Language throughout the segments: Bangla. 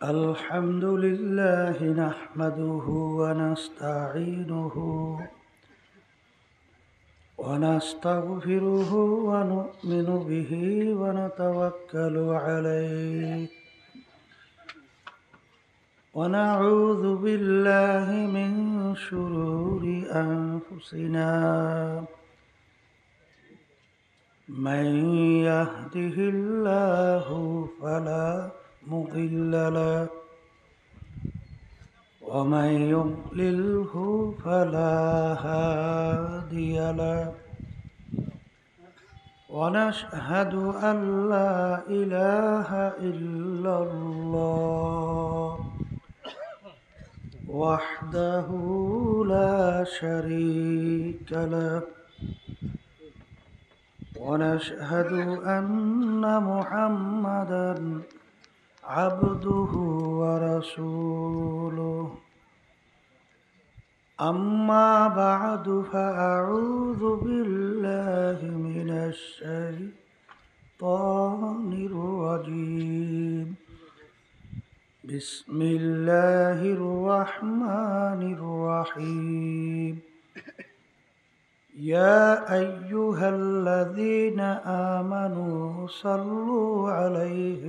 الحمد لله نحمده ونستعينه ونستغفره ونؤمن به ونتوكل عليه ونعوذ بالله من شرور أنفسنا من يهده الله فلا مضل له ومن يضلله فلا هادي له ونشهد أن لا إله إلا الله وحده لا شريك له ونشهد أن محمدًا عبده ورسوله أما بعد فأعوذ بالله من الشيطان الرجيم بسم الله الرحمن الرحيم يا أيها الذين آمنوا صلوا عليه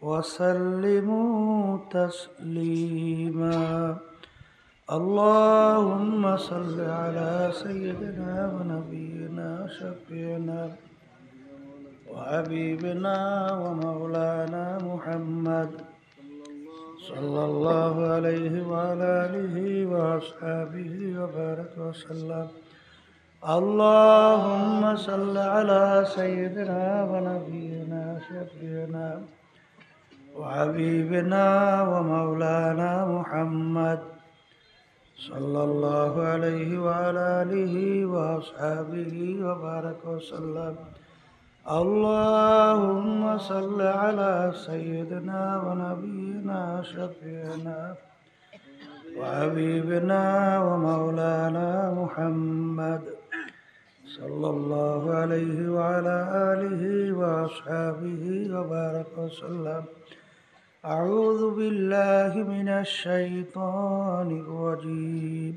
وسلموا تسليما اللهم صل على سيدنا ونبينا شفيعنا وحبيبنا ومولانا محمد صلى الله عليه وعلى آله وأصحابه وبارك وسلم اللهم صل على سيدنا ونبينا شفيعنا وحبيبنا ومولانا محمد صلى الله عليه وعلى آله وأصحابه وبارك وسلم اللهم صل على سيدنا ونبينا شفيعنا وحبيبنا ومولانا محمد صلى الله عليه وعلى آله وأصحابه وبارك وسلم أعوذ بالله من الشيطان الرجيم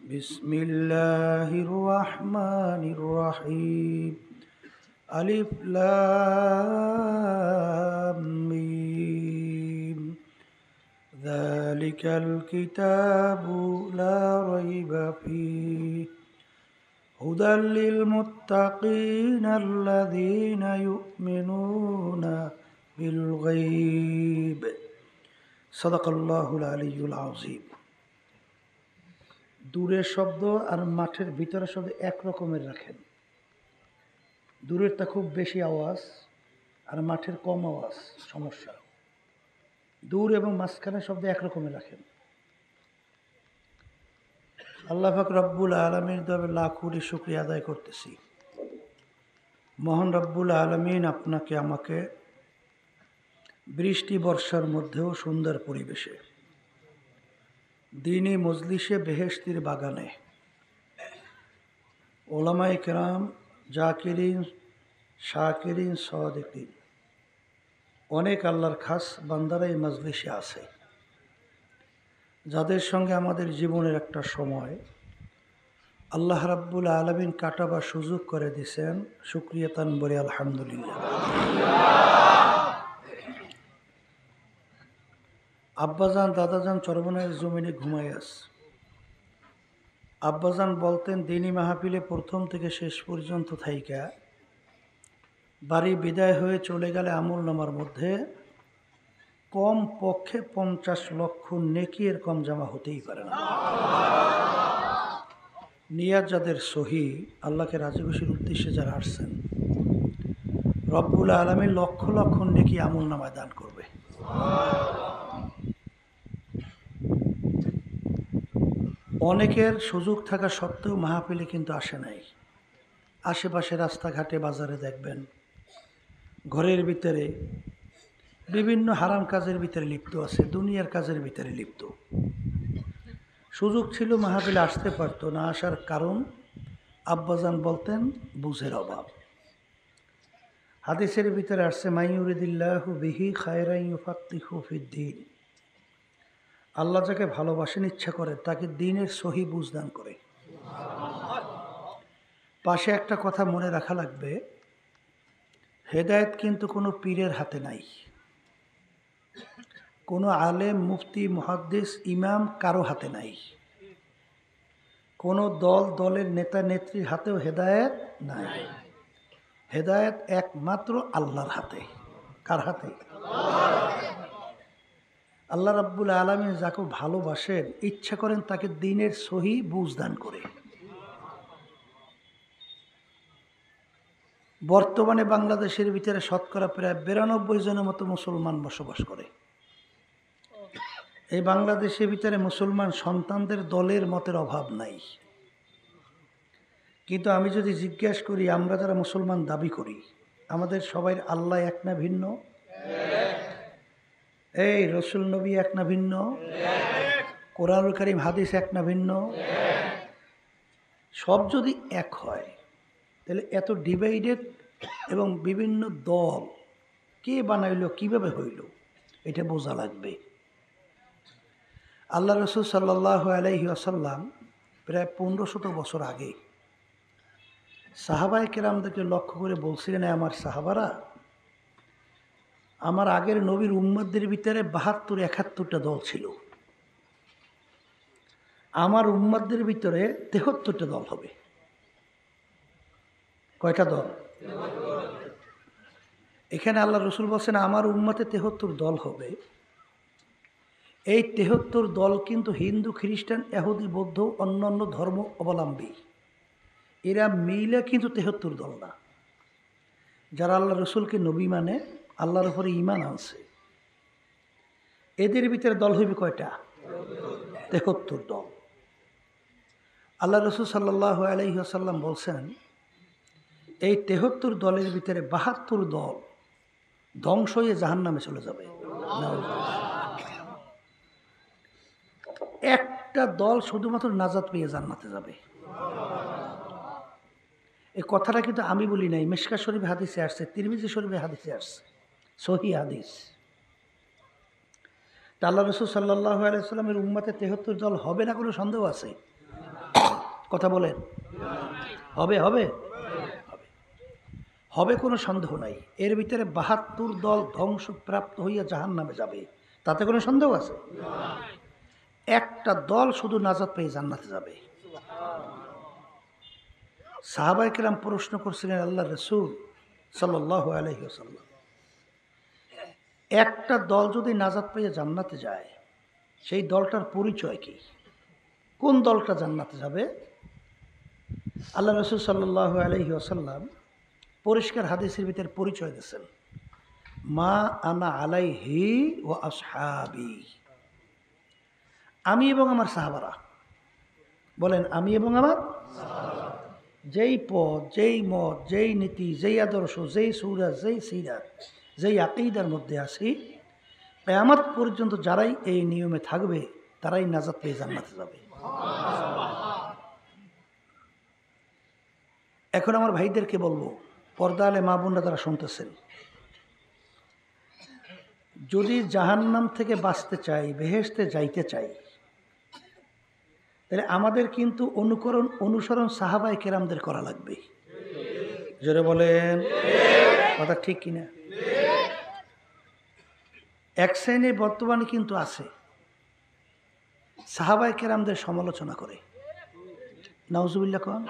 بسم الله الرحمن الرحيم ألف لام ميم ذلك الكتاب لا ريب فيه هدى للمتقين الذين يؤمنون بالغيب صدق الله العلي العظيم দূরের শব্দ আর মাঠের ভিতরের শব্দ এক রকমের রাখেন। দূরেরটা খুব বেশি আওয়াজ আর মাঠের কম আওয়াজ, সমস্যা। দূর এবং মাঝখানের শব্দ এক রকমের রাখেন। আল্লাহ পাক রব্বুল আলামিন তবে লাখ কোটি শুকরিয়া আদায় করতেছি। মহান রব্বুল আলামিন আপনাকে আমাকে বৃষ্টি বর্ষার মধ্যেও সুন্দর পরিবেশে দ্বীনি মজলিসে বেহেশতির বাগানে ওলামায়ে কেরাম জাকিরিন শাকিরিন সাদিকিন অনেক আল্লাহর খাস বান্দারা এই মজলিসে আছে, যাদের সঙ্গে আমাদের জীবনের একটা সময় আল্লাহ রাব্বুল আলামিন কাটাবার সুযোগ করে দিয়েছেন। শুকরিয়া তান বলি আলহামদুলিল্লাহ। আব্বাজান দাদাজান চরমনের জমিনে ঘুমাই আছে। আব্বাজান বলতেন দ্বীনি মাহফিলে প্রথম থেকে শেষ পর্যন্ত থাইকা বাড়ি বিদায় হয়ে চলে গেলে আমলনামার মধ্যে কম পক্ষে 50 লক্ষ নেকি এর কম জমা হতেই পারে না। নিয়াত যাদের সহি, আল্লাহকে রাজি খুশির উদ্দেশ্যে যারা আসছেন, রব্বুল আলামিন লক্ষ লক্ষ নেকি আমলনামায় দান করবে। অনেকের সুযোগ থাকা সত্ত্বেও মাহফিলে কিন্তু আসে নাই। আশেপাশে রাস্তাঘাটে বাজারে দেখবেন ঘরের ভিতরে বিভিন্ন হারাম কাজের ভিতরে লিপ্ত আছে, দুনিয়ার কাজের ভিতরে লিপ্ত। সুযোগ ছিল মাহফিলে আসতে পারতো না, আসার কারণ আব্বাজান বলতেন বুঝের অভাব। হাদিসের ভিতরে আসছে মাইয়ুরিদিল্লাহু বিহি খায়রান ইউফাক্কিহু ফিদ্দীন, আল্লাহ যাকে ভালোবাসেন ইচ্ছা করে তাকে দ্বীনের সহি বুঝদান করে। পাশে একটা কথা মনে রাখা লাগবে, হেদায়েত কিন্তু কোনো পীরের হাতে নাই, কোনো আলেম মুফতি মুহাদ্দিস ইমাম কারো হাতে নাই, কোনো দলের নেতা নেত্রীর হাতেও হেদায়েত নাই। হেদায়েত একমাত্র আল্লাহর হাতে। কার হাতে? আল্লাহ রাব্বুল আলামিন যাকে ভালোবাসেন ইচ্ছা করেন তাকে দ্বীনের সহি বুঝদান করে। বর্তমানে বাংলাদেশের ভিতরে শতকরা প্রায় 92 জনের মতো মুসলমান বসবাস করে। এই বাংলাদেশের ভিতরে মুসলমান সন্তানদের দলের মতের অভাব নাই, কিন্তু আমি যদি জিজ্ঞেস করি আমরা যারা মুসলমান দাবি করি আমাদের সবাই আল্লাহ এক না ভিন্ন? এই রসুল নবী এক না ভিন্ন? কোরআনুল কারীম হাদিস এক না ভিন্ন? সব যদি এক হয় তাহলে এত ডিভাইডেড এবং বিভিন্ন দল কে বানাইল, কিভাবে হইল, এটা বোঝা লাগবে। আল্লাহ রসুল সাল্লাল্লাহু আলাইহি ওয়াসাল্লাম প্রায় 1500 বছর আগে সাহাবায়ে কেরামদেরকে লক্ষ্য করে বলছিলেন, আমার সাহাবারা, আমার আগের নবীর উম্মতদের ভিতরে 72-71টা দল ছিল, আমার উম্মতদের ভিতরে 73টা দল হবে। কয়টা দল? এখানে আল্লাহ রসুল বলছেন আমার উম্মতে 73 দল হবে। এই 73 দল কিন্তু হিন্দু, খ্রিস্টান, ইহুদি, বৌদ্ধ, অন্যান্য ধর্ম অবলম্বী, এরা মিলে কিন্তু 73 দল না। যারা আল্লাহ রসুলকে নবী মানে, আল্লাহর উপরে ঈমান আনছে, এদের ভিতরে দল হইবে কয়টা? 73 দল। আল্লাহ রসুল সাল্লাল্লাহু আলাইহি ওয়াসাল্লাম বলছেন এই 73 দলের ভিতরে 72 দল ধ্বংস হয়ে জাহান্নামে চলে যাবে। একটা দল শুধুমাত্র নাজাত পেয়ে জান্নাতে যাবে। এই কথাটা কিন্তু আমি বলি নাই, মিশকাত শরীফে হাদিসে আসছে, তিরমিজি শরীফে হাদিসে আসছে, সহিহ হাদিস। তা আল্লাহ রসুল সাল্লাল্লাহু আলাইহি ওয়াসাল্লামের উম্মতে 73 দল হবে না কোনো সন্দেহ আছে? কথা বলেন, হবে? হবে হবে, কোনো সন্দেহ নাই। এর ভিতরে 72 দল ধ্বংসপ্রাপ্ত হইয়া জাহান্নামে যাবে, তাতে কোনো সন্দেহ আছে? একটা দল শুধু নাজাত পেয়ে জান্নাতে যাবে। সাহাবায়ে কেরাম প্রশ্ন করছিলেন আল্লাহ রসুল সাল্লাল্লাহু আলাইহি ওয়াসাল্লাম, একটা দল যদি নাজাত পেয়ে জান্নাতে যায় সেই দলটার পরিচয় কি? কোন দলটা জান্নাতে যাবে? আল্লাহ রসুল সাল্লাল্লাহু আলাইহি ওয়াসাল্লাম পরিষ্কার হাদিসের ভিতরে পরিচয় দিয়েছেন, মা আনা আলাইহি ওয়া আসহাবি, আমি এবং আমার সাহাবারা। বলেন, আমি এবং আমার যেই পথ, যেই মত, যেই নীতি, যেই আদর্শ, যেই সূরা, যেই সিরাত, যেই আকীদার মধ্যে আছি, কিয়ামত পর্যন্ত যারাই এই নিয়মে থাকবে তারাই নাজাত পেয়ে জান্নাতে যাবে। এখন আমার ভাইদেরকে বলবো, পর্দা আলে মা বোনরা যারা শুনতেছেন, যদি জাহান্নাম থেকে বাঁচতে চাই, বেহেশতে যাইতে চাই, তাহলে আমাদের কিন্তু অনুসরণ সাহাবায়ে কেরামদের করা লাগবে। জোরে বলেন, কথা ঠিক কিনা? এক শ্রেণী বর্তমানে কিন্তু আছে সাহাবায়ে কেরামদের সমালোচনা করে, নাউজুবিল্লাহ কোন,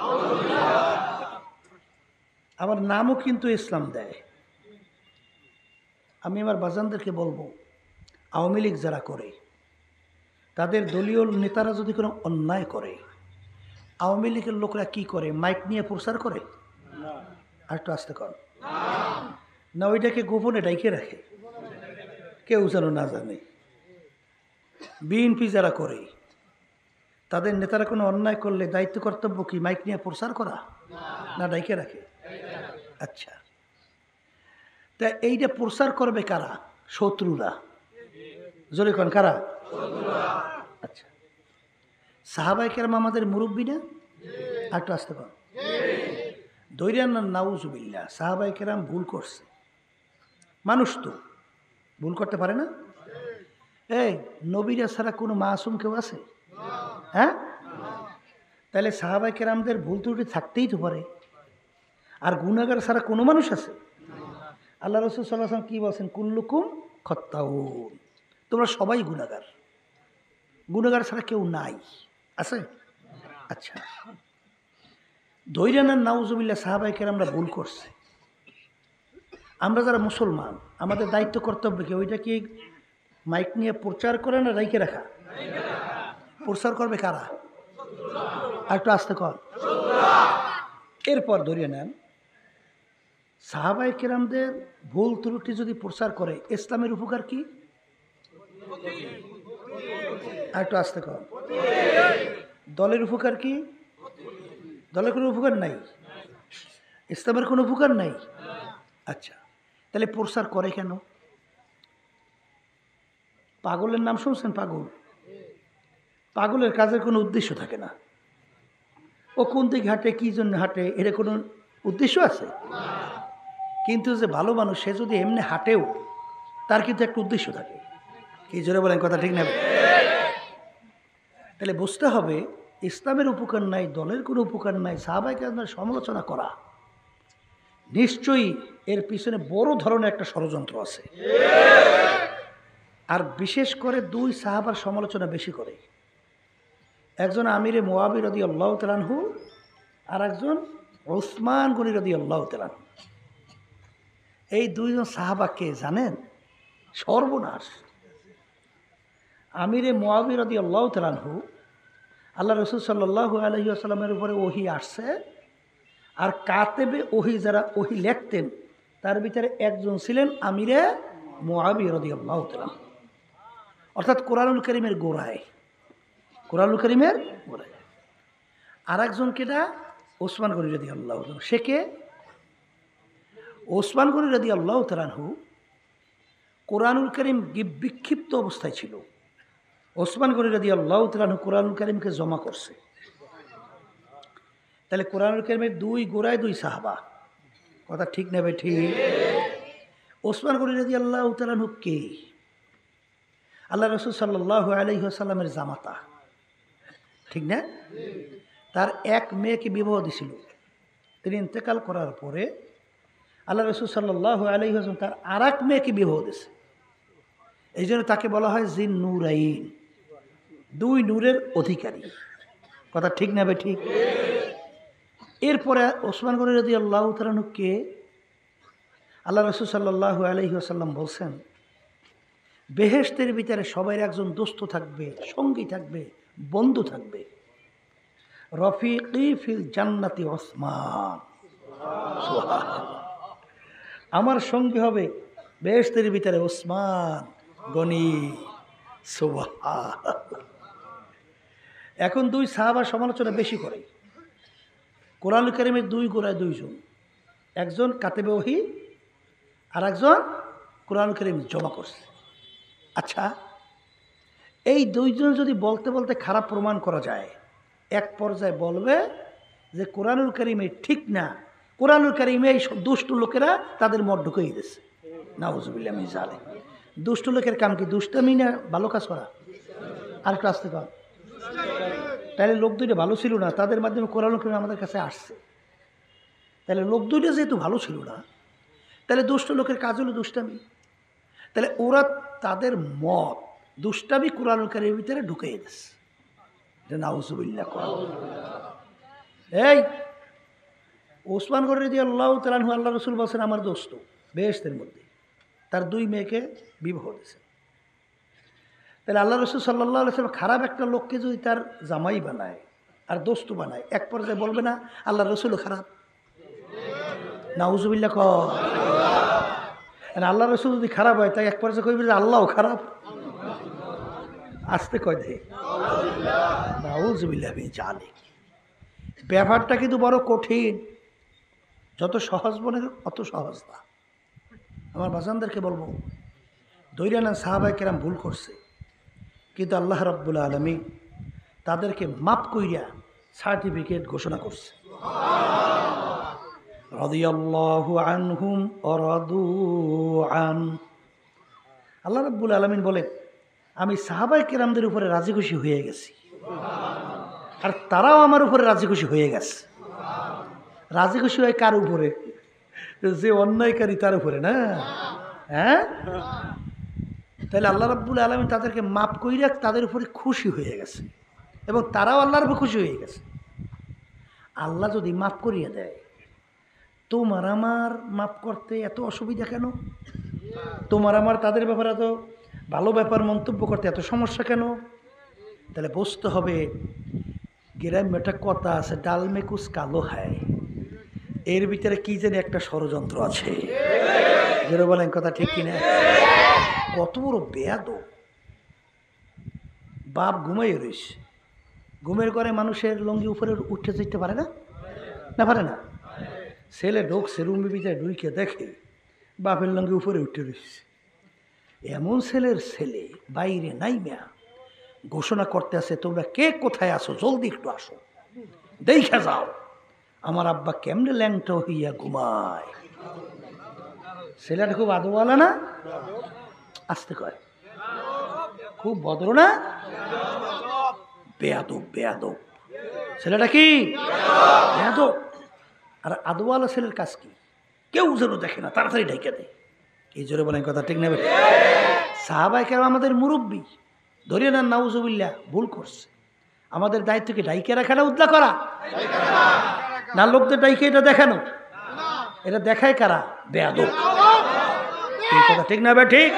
আমার নামও কিন্তু ইসলাম দেয়। আমি আমার বাজানদেরকে বলবো, আওয়ামী লীগ যারা করে, তাদের দলীয় নেতারা যদি কোনো অন্যায় করে, আওয়ামী লীগের লোকরা কি করে? মাইক নিয়ে প্রচার করে? আর একটু আসতে কর না, ওইটাকে গোপনে ডাইকে রাখে, কেউ যেন না জানে। বিএনপি যারা করে, তাদের নেতারা কোনো অন্যায় করলে দায়িত্ব কর্তব্য কি মাইক নিয়ে প্রচার করা, না ডাইকে রাখে? আচ্ছা, তা এইটা প্রচার করবে কারা? শত্রুরা। জোরে কোন কারা? আচ্ছা, সাহাবায়ে কেরাম আমাদের মুরব্বী না? একটু আসতে পার, দৈরান নাউজুবিল্লাহ, সাহাবায়ে কেরাম ভুল করছে, মানুষ তো ভুল করতে পারে না। এই নবীরা ছাড়া কোনো মাসুম কেউ আছে? হ্যাঁ, তাহলে সাহাবায়ে কেরামদের ভুল ত্রুটি থাকতেই তো পারে। আর গুনাহগার ছাড়া কোনো মানুষ আছে? আল্লাহ রাসূল সাল্লাল্লাহু আলাইহি ওয়াসাল্লাম কি বলছেন? কুল্লুকুম খত্তাউন, তোমরা সবাই গুনাহগার। গুনাহগার ছাড়া কেউ নাই, আছে? আচ্ছা, ধৈর্য নেন নাউজুবিল্লাহ, সাহাবায়ে কেরামরা ভুল করছে। আমরা যারা মুসলমান, আমাদের দায়িত্ব কর্তব্য কি? ওইটা কি মাইক নিয়ে প্রচার করে না রাইখে রাখা? প্রচার করবে কারা? আর একটু আস্তে কর। এরপর ধরিয়ে নেন, সাহাবায়ে কেরামদের ভুল ত্রুটি যদি প্রচার করে ইসলামের উপকার কি? আর একটু আস্তে কর। দলের উপকার কি? দলের কোনো উপকার নাই, ইসলামের কোনো উপকার নাই। আচ্ছা, তাহলে প্রচার করে কেন? পাগলের নাম শুনছেন? পাগল, পাগলের কাজের কোনো উদ্দেশ্য থাকে না। ও কোন দিকে হাঁটে, কী জন্য হাঁটে, এর কোনো উদ্দেশ্য আছে? কিন্তু যে ভালো মানুষ, সে যদি এমনি হাঁটেও তার কিন্তু একটা উদ্দেশ্য থাকে। কি জোরে বলেন, কথা ঠিক না? তাহলে বুঝতে হবে ইসলামের উপকার নাই, দলের কোনো উপকার নাই, সাহাবায়ে কেরামদের সমালোচনা করা নিশ্চয়ই এর পিছনে বড় ধরনের একটা ষড়যন্ত্র আছে। আর বিশেষ করে দুই সাহাবার সমালোচনা বেশি করে, একজন আমিরে মুআবি রাদিয়াল্লাহু তাআলা আনহু, আর একজন উসমান গনি রাদিয়াল্লাহু তাআলা আনহু। এই দুইজন সাহাবা কে জানেন? সর্বনাশ। আমিরে মুআবি রাদিয়াল্লাহু তাআলা আনহু, আল্লাহ রাসূল সাল্লাল্লাহু আলাইহি ওয়াসাল্লামের উপরে ওহী আসছে, আর কাতেবে ওহী যারা ওহী লিখতেন তার ভিতরে একজন ছিলেন আমিরে মুআবি রাদিয়াল্লাহু তাআলা, অর্থাৎ কোরআনুল কারীমের গোড়ায়, কোরআনুল কারীমের গোড়ায়। আর একজন কেটা? ওসমান গনি রাদিয়াল্লাহু তাআলা। সে কে? ওসমান গনি রাদিয়াল্লাহু তাআলা আনহু কোরআনুল কারীম বিক্ষিপ্ত অবস্থায় ছিল। ওসমান গনি রাদিয়াল্লাহু তাআলা আনহু কোরআনুল কারীমকে জমা করছে। তাহলে কোরআনুল কারীমের দুই গোড়ায় দুই সাহাবা, কথা ঠিক নেবে? ঠিক। ওসমান গনি রাদিয়াল্লাহু তাআলা আনহু কে? আল্লাহ রাসূল সাল্লাল্লাহু আলাইহি ওয়াসাল্লামের জামাতা, ঠিক না? তার এক মেয়েকে বিবাহ দিছিল। তিনি ইন্তেকাল করার পরে আল্লাহ রাসূল সাল্লাল্লাহু আলাইহি ওয়াসাল্লাম তার আর এক মেয়েকে বিবাহ দিয়েছে। এই জন্য তাকে বলা হয় জিন নূরাইন, দুই নূরের অধিকারী, কথা ঠিক না? ঠিক। এরপরে ওসমান গনি রাদিয়াল্লাহু তাআলা আনহু কে? আল্লাহ রাসূল সাল্লাল্লাহু আলাইহি ওয়াসাল্লাম বলছেন, বেহেশতের ভিতরে সবাই একজন দোস্ত থাকবে, সঙ্গী থাকবে, বন্ধু থাকবে। রফিকি ফিল জান্নাতি ওসমান, আমার সঙ্গী হবে বেহেশতের ভিতরে ওসমান গনি। সুবহানাল্লাহ। এখন দুই সাহাবার সমালোচনা বেশি করে। কোরআনুল কারীমের দুই গোড়ায় দুইজন, একজন কাতেবে ওহী আর একজন কোরআনুল কারীম জমা করছে। আচ্ছা, এই দুইজন যদি বলতে বলতে খারাপ প্রমাণ করা যায়, এক পর্যায়ে বলবে যে কোরআনুল কারীমে ঠিক না, কোরআনুল কারীমে এই দুষ্ট লোকেরা তাদের মত ঢুকিয়ে দিয়েছে। নাউজুবিল্লাহ মিন যালিক। দুষ্ট লোকের কাম কি? দুষ্টামি না ভালো কাজ করা? আর একটু আসতে কর। তাহলে লোক দুইটা ভালো ছিল না, তাদের মাধ্যমে কোরআনুল কারীম আমাদের কাছে আসছে। তাহলে লোক দুইটা যেহেতু ভালো ছিল না, তাহলে দুষ্ট লোকের কাজ হলো দুষ্টামি। তাহলে ওরা তাদের মত দুষ্টামি কোরআনুল কারীমের ভিতরে ঢুকিয়ে দিচ্ছে। নাউজুবিল্লাহ। এই ওসমান গনি রাদিয়াল্লাহু তাআলা আনহু, আল্লাহ রাসূল বলছেন আমার দোস্ত, বেহেশতের মধ্যে তার দুই মেয়েকে বিবাহ দিয়েছে। তাহলে আল্লাহ রাসূল সাল্লাল্লাহু আলাইহি ওয়াসাল্লাম খারাপ একটা লোককে যদি তার জামাই বানায় আর দোস্ত বানায়, এক পর্যায়ে বলবে না আল্লাহ রাসূলও খারাপ? নাউজুবিল্লাহ ক। আল্লাহ রাসূল যদি খারাপ হয়, তাই এক পর্যায়ে কইবে যে আল্লাহও খারাপ? আসতে কয় দে। নাউজুবিল্লাহ মিন যালিক। ব্যাপারটা কিন্তু বড় কঠিন, যত সহজ মনে অত সহজ না। আমার বাজানদেরকে বলবো, ধৈর্য নেন, সাহাবায়ে কেরাম ভুল করছে, কিন্তু আল্লাহ রাব্বুল আলামিন তাদেরকে মাফ কইরা সার্টিফিকেট ঘোষণা করছে। রাদিয়াল্লাহু আনহুম ওয়া রাদু আন। আল্লাহ রাব্বুল আলামিন বলেন, আমি সাহাবায়ে কেরামদের উপরে রাজি খুশি হয়ে গেছি, আর তারাও আমার উপরে রাজি খুশি হয়ে গেছে। রাজি খুশি হয় কার উপরে? যে অন্যায়কারী তার উপরে না? হ্যাঁ, তাহলে আল্লাহ রাব্বুল আলামিন তাদেরকে মাফ কইরা তাদের উপরে খুশি হয়ে গেছে, এবং তারাও আল্লাহর উপর খুশি হয়ে গেছে। আল্লাহ যদি মাফ করিয়ে দেয়, তোমার আমার মাফ করতে এত অসুবিধা কেন? তোমার আমার তাদের ব্যাপারে এত ভালো ব্যাপার মন্তব্য করতে এত সমস্যা কেন? তাহলে বুঝতে হবে, গ্রামে একটা কথা আছে, ডাল মে কুছ কালো হায়। এর ভিতরে কি যেন একটা ষড়যন্ত্র আছে। যেটা বলেন কথা ঠিক কিনা? কত বড় বেয়াদব বাপ ঘুমাই রইছে, ঘুমের ঘরে মানুষের লঙ্গি উপরে উঠে যেতে পারে না? না পারে না? ছেলে ঢোকছে রুমের ভিতরে, ঢুকে দেখে বাপের লঙ্গি উপরে উঠে রয়েছে। এমন ছেলের ছেলে বাইরে নাই মেয়া ঘোষণা করতে আছে, তোমরা কে কোথায় আসো, জলদি একটু আসো, দেখে যাও আমার আব্বা কেমনে ল্যাংটা হইয়া ঘুমায়। ছেলেটা খুব আদোয়ালা না? আসতে কয় খুব ভদ্র না? বেয়াদব বেয়াদব ছেলেটা, কি বেয়াদব। আর আদোয়ালা ছেলের কাজ কি? কেউ যেন দেখে না, তাড়াতাড়ি ঢেকে দেয়। এই জোরে বলেন কথা ঠিক নেবে? সাহাবায়ে কেরাম আমাদের মুরব্বী, ধরিয়ে নেন নাউজুবিল্লাহ ভুল করছে, আমাদের দায়িত্ব কি ডাইকে রাখাটা, উদ্ধার করা না? লোকদের ডাইকে এটা দেখানো, এটা দেখায় কারা? বেয়াদব। এই কথা ঠিক না বে? ঠিক।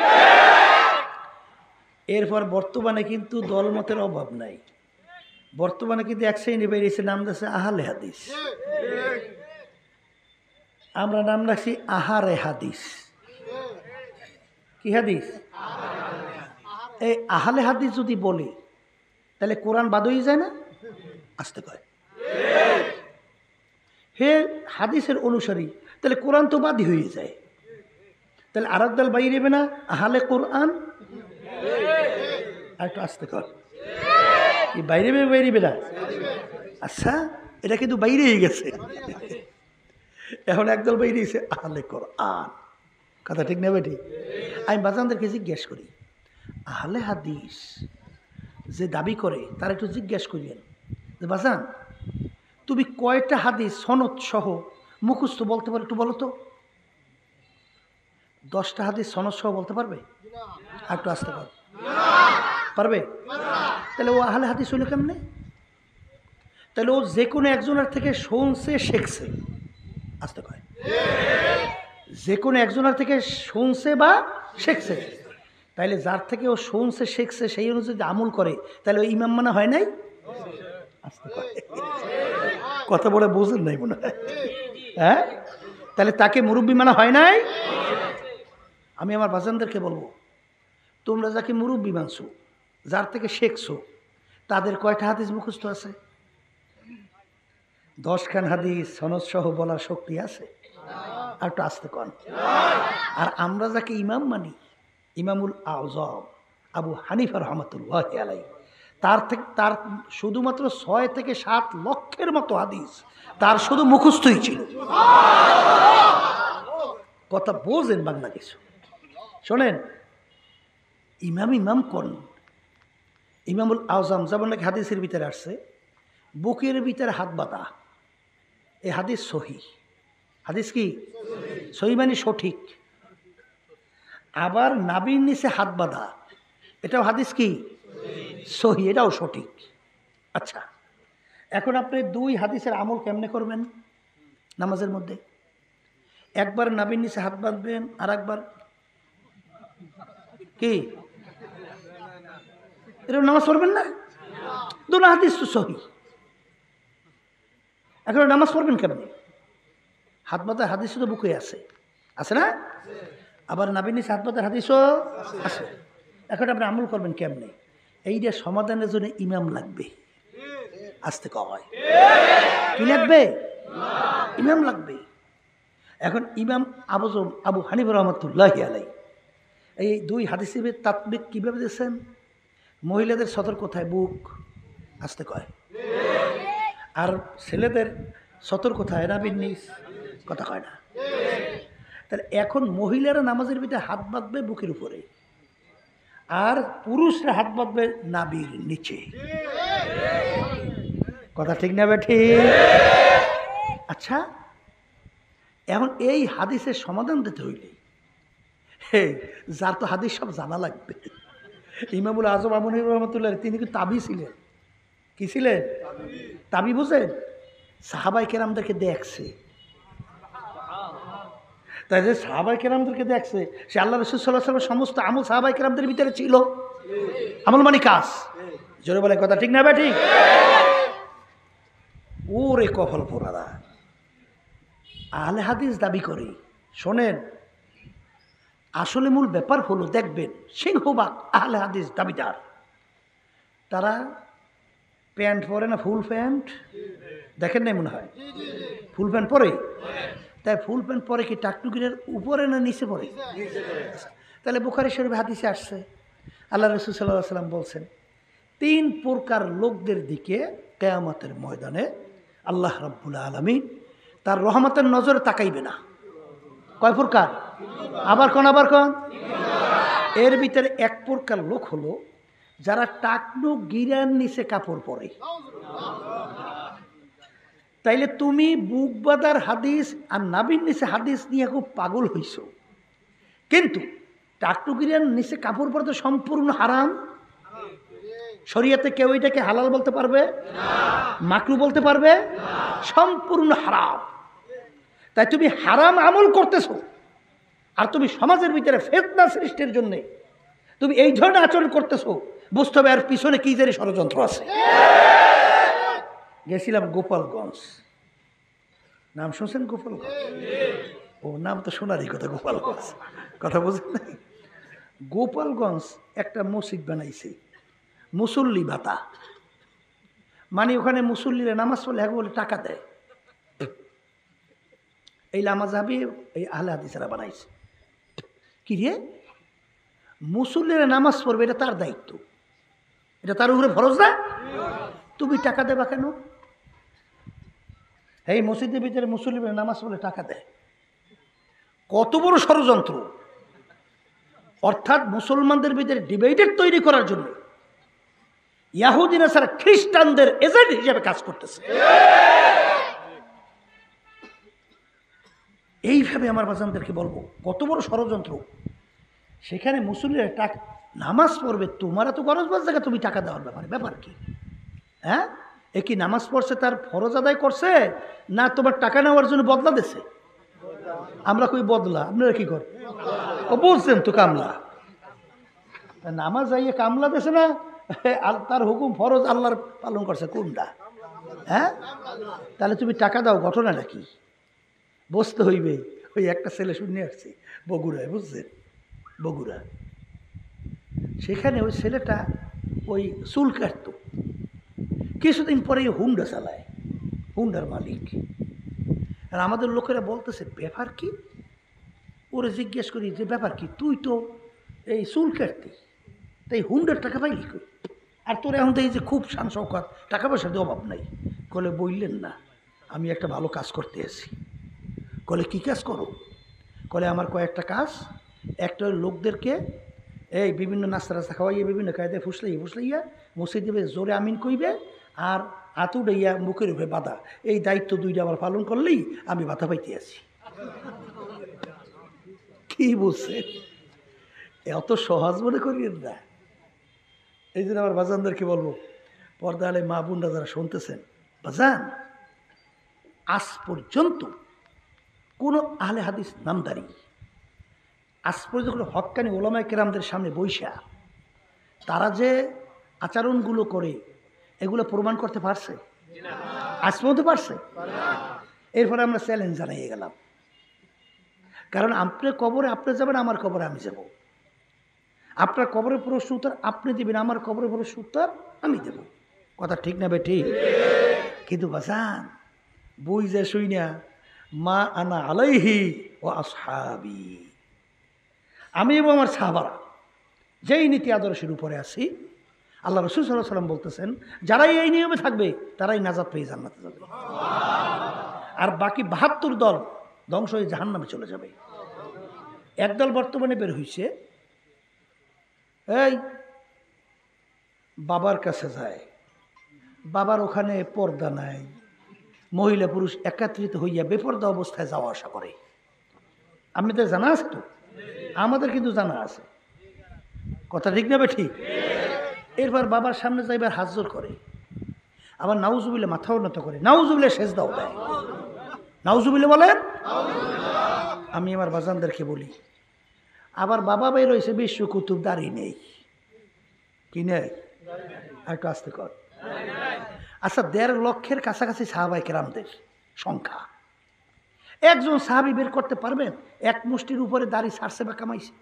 এরপর বর্তমানে কিন্তু দলমতের অভাব নাই, বর্তমানে কিন্তু এক শ্রেণী বেরিয়েছে, নাম দিয়েছে আহলে হাদিস। আমরা নাম রাখছি আহারে হাদিস। কি হাদিস? এই আহলে হাদিস যদি বলি তাহলে কোরআন বাদ হয়ে যায় না? আসতে কয় হে হাদিসের অনুসারী, তাহলে কোরআন তো বাদই হয়ে যায়। তাহলে আর একদল বাইরেবে না, আহলে কোরআন। আর একটু আসতে কর, বাইরেবে বাইরেবে না? আচ্ছা, এটা কিন্তু বাইরেই গেছে। এখন একদল বাইরেছে আহলে কোরআন। কথা ঠিক নেবে? ঠিক। আমি বাজানদেরকে জিজ্ঞেস করি, আহলে হাদিস যে দাবি করে তার একটু জিজ্ঞেস করিয়েন যে বাজান, তুমি কয়টা হাদিস সনদ সহ মুখস্থ বলতে পারো, একটু বলো তো। 10টা হাদিস সনদ সহ বলতে পারবে? আর একটু আসতে পারবে? পারবে? তাহলে ও আহলে হাদিস হইল কেমনে? তাহলে ও যে কোনো একজনের থেকে শুনছে শিখছে। আসতে কয় যে কোনো একজনের থেকে শুনছে বা শিখছে। তাইলে যার থেকে ও শুনছে শিখছে সেই অনুযায়ী আমল করে, তাহলে ওই ইমাম মানা হয় নাই? আসতে কয় কথা বলে বুঝেন নাই মনে হয়। হ্যাঁ, তাহলে তাকে মুরব্বী মানা হয় নাই? আমি আমার বাজানদেরকে বলবো, তোমরা যাকে মুরব্বী মানছো, যার থেকে শেখছো, তাদের কয়টা হাদিস মুখস্থ আছে? 10খান হাদিস সনদ সহ বলার শক্তি আছে? আর একটু আসতে কন। আর আমরা যাকে ইমাম মানি, ইমামুল আযম আবু হানিফা রাহমাতুল্লাহি আলাইহি, তার শুধুমাত্র 6 থেকে 7 লক্ষের মতো হাদিস তার শুধু মুখস্থই ছিল। কথা বোঝেন বাংলা কিছু? শোনেন, ইমাম কোন? ইমামুল আযম যেমন নাকি হাদিসের ভিতরে আসছে, বুকের ভিতরে হাত বাঁধা, এই হাদিস সহি। হাদিস কি সহি? মানে সঠিক। আবার নাভির নিচে হাত বাঁধা, এটাও হাদিস কি সহি, এটাও সঠিক। আচ্ছা, এখন আপনি 2 হাদিসের আমল কেমনে করবেন নামাজের মধ্যে? একবার নাভির নিচে হাত বাঁধবেন, আর একবার কি এরকম নামাজ পড়বেন না? 2 হাদিস তো সহি, এখন নামাজ পড়বেন কেমনে? হাত বাঁধার হাদিসও তো বুকে আছে, আছে না? আবার নাভির নিচে হাত বাঁধার হাদিসও আছে। এখন আপনি আমল করবেন কেমনে? এইটা সমাধানের জন্য ইমাম লাগবে। আসতে কয় কি লাগবে? ইমাম লাগবে। এখন ইমাম আবু হানিফা রাহমাতুল্লাহি আলাইহি এই 2 হাদিসের তাতবিক কিভাবে দিয়েছেন? মহিলাদের সতর কোথায়? বুক। আসতে কয়। আর ছেলেদের সতর কোথায়? নাভির নিচ। কথা কয় না? তাহলে এখন মহিলারা নামাজের ভিতরে হাত বাঁধবে বুকের উপরে, আর পুরুষরা হাত বাঁধবে নাভির নিচে। কথা ঠিক না বেঠি? আচ্ছা, এখন এই হাদিসের সমাধান দিতে হইলে যার তো হাদিস সব জানা লাগবে। ইমামুল আজম আবু হানিফা রহমাতুল্লাহ তিনি কি তাবি ছিলেন? কি ছিলেন? তাবি বুঝেন? সাহাবাই কেরামদেরকে দেখছে। তাই যে সাহাবাই কেরামদেরকে দেখছে, সে আল্লাহ রাসূল সাল্লাল্লাহু আলাইহি ওয়াসাল্লামের সমস্ত আমল সাহাবাই কেরামদের ভিতরে ছিল। আমল মানে কাজ। জোরে বলে কথা ঠিক না বেঠি? ওরে কফল পোড়ারা আহলে হাদিস দাবি করে। শোনেন, আসলে মূল ব্যাপার হলো, দেখবেন সিংহভাগ আহলে হাদিস দাবিদার তারা প্যান্ট পরে না, ফুল প্যান্ট দেখেন নাই মনে হয়? ফুল প্যান্ট পরে। তাই ফুল প্যান্ট পরে কি টাকটুকিরের উপরে না নিচে পরে? তাহলে বুখারী শরীফে হাদিসে আসছে, আল্লাহ রাসূল সাল্লাল্লাহু আলাইহি ওয়াসাল্লাম বলছেন, 3 প্রকার লোকদের দিকে কিয়ামতের ময়দানে আল্লাহ রাব্বুল আলামিন তার রহমতের নজরে তাকাইবে না। কয় প্রকার? আবার কোন? এর ভিতরে 1 প্রকার লোক হলো যারা টাকনু গিরার নিচে কাপড় পরে। তাইলে তুমি বুক বাঁধার হাদিস আর নাভির নিচে হাদিস নিয়ে খুব পাগল হইছ, কিন্তু টাকনু গিরার নিচে কাপড় পরা তো সম্পূর্ণ হারাম। শরীয়তে কেউ এটাকে হালাল বলতে পারবে না, মাকরু বলতে পারবে না, সম্পূর্ণ হারাম। তাই তুমি হারাম আমল করতেছো, আর তুমি সমাজের ভিতরে ফিতনা সৃষ্টির জন্য তুমি এই ধরনের আচরণ করতেছো, বুঝতে হবে আর পিছনে কি জানি ষড়যন্ত্র আছে। গেছিলাম গোপালগঞ্জ, নাম শুনছেন? গোপালগঞ্জ, ও নাম তো শোনারই কথা, গোপালগঞ্জ কথা বুঝেন নাই? গোপালগঞ্জ একটা মসজিদ বানাইছে মুসল্লি ভাতা, মানে ওখানে মুসল্লিরা নামাজ পড়লে এক বলে টাকা দেয়। এই লামাজাবি এই আহলে হাদিসেরা বানাইছে। কি রে, মুসল্লিরা নামাজ পড়বে, এটা তার দায়িত্ব, এটা তার উপরে ফরজ না? তুমি টাকা দেবা কেন? এই মসজিদের ভিতরে মুসল্লিরা নামাজ পড়লে টাকা দেয়, কত বড় ষড়যন্ত্র! অর্থাৎ মুসলমানদের ভিতরে ডিভাইডেড তৈরি করার জন্য ইয়াহুদি নাসারা খ্রিস্টানদের এজেন্ট হিসেবে কাজ করতেছে। এইভাবে আমার বাজানদেরকে বলবো কত বড় ষড়যন্ত্র। সেখানে মুসল্লিরা টাকা নামাজ পড়বে, তোমার তো গরজবাজ জায়গা, তুমি টাকা দেওয়ার ব্যাপার কি? হ্যাঁ, এ কি নামাজ পড়ছে তার ফরজ আদায় করছে, না তোমার টাকা নেওয়ার জন্য বদলা দিছে? আমরা কই বদলা, আপনারা কি করেন? ও বলছেন তো কামলা, নামাজ যাইয়ে কামলা দিছে না, তার হুকুম ফরজ আল্লাহর পালন করছে কোনটা? হ্যাঁ, তাহলে তুমি টাকা দাও, ঘটনাটা কি? বসতে হইবে। ওই একটা ছেলে শুনে আসছে বগুড়ায়, বুঝছেন? বগুড়া, সেখানে ওই ছেলেটা ওই চুল কাটতো, কিছুদিন পরে হুন্ডা চালায়, হুন্ডার মালিক। আর আমাদের লোকেরা বলতেছে ব্যাপার কি? ওরে জিজ্ঞেস করি যে ব্যাপার কি, তুই তো এই চুল কাটতি, তাই হুন্ডার টাকা পাইলি কই? আর তোর এখন তো এই যে খুব শান শৌকত, টাকা পয়সার তো অভাব নাই। বলে বললেন না, আমি একটা ভালো কাজ করতে এসেছি। বলে কী কাজ করো? বলে আমার কয়েকটা কাজ, একটা লোকদেরকে এই বিভিন্ন নাস্তা রাস্তা খাওয়াইয়ে বিভিন্ন কায়দায় ফুসলাইয়া মসজিদ দেবে, জোরে আমিন কইবে, আর হাতু ডাইয়া মুখের উপরে বাধা, এই দায়িত্ব 2টা আবার পালন করলেই আমি বাধা পাইতে আছি। কি বলছে? এত সহজ মনে করিয়েন না। এই জন্য আমার বাজানদেরকে বলবো, পর্দা আলে মা বোনরা যারা শুনতেছেন, বাজান আজ পর্যন্ত কোনো আহলে হাদিস নামদারি আজ পর্যন্ত কোনো হক্কানি ওলামায়ে কেরামদের সামনে বইসা তারা যে আচরণগুলো করে এগুলো প্রমাণ করতে পারছে? আজ পর্যন্ত পারছে? এরপরে আমরা চ্যালেঞ্জ জানিয়ে গেলাম, কারণ আপনার কবরে আপনি যাবেন, আমার কবরে আমি যাব। আপনার কবরের প্রশ্ন উত্তর আপনি দেবেন, আমার কবরের প্রশ্ন উত্তর আমি দেব। কথা ঠিক না বেঠি? কিন্তু বাজান বই যে শুই না, মা আনা আলাইহি ও আসহাবি, আমি এবং আমার সাহাবারা যেই নীতি আদর্শের উপরে আছি, আল্লাহ রাসূল সাল্লাল্লাহু আলাইহি ওয়াসাল্লাম বলতেছেন যারাই এই নিয়মে থাকবে তারাই নাজাত পেয়ে জান্নাতে যাবে। আর বাকি 72 দল ধ্বংস হয়ে জাহান্নামে চলে যাবে। একদল বর্তমানে বের হইছে, এই বাবার কাছে যায়, বাবার ওখানে পর্দা নাই, মহিলা পুরুষ একত্রিত হইয়া বেপর্দা অবস্থায় যাওয়া আসা করে। আপনাদের জানা আছে তো? আমাদের কিন্তু জানা আছে। কথা ঠিক না ঠিক? এরপর বাবার সামনে যাইবার হাত জোর করে, আবার নাউজুবিল্লাহ মাথা উন্নত করে, নাউজুবিল্লাহ সেজদাও দেয়। নাউজুবিল্লাহ বলেন। আমি আমার বাজানদেরকে বলি, আবার বাবা বের রয়েছে বিশ্ব কুতুব, দাঁড়িয়ে নেই, কি নেই? আর একটু আসতে কর। আচ্ছা, ১.৫ লক্ষের কাছাকাছি সাহাবায়ে কেরামদের সংখ্যা, একজন সাহাবী বের করতে পারবেন এক মুষ্টির উপরে দাড়ি ছাড়ছে বা কামাইছে?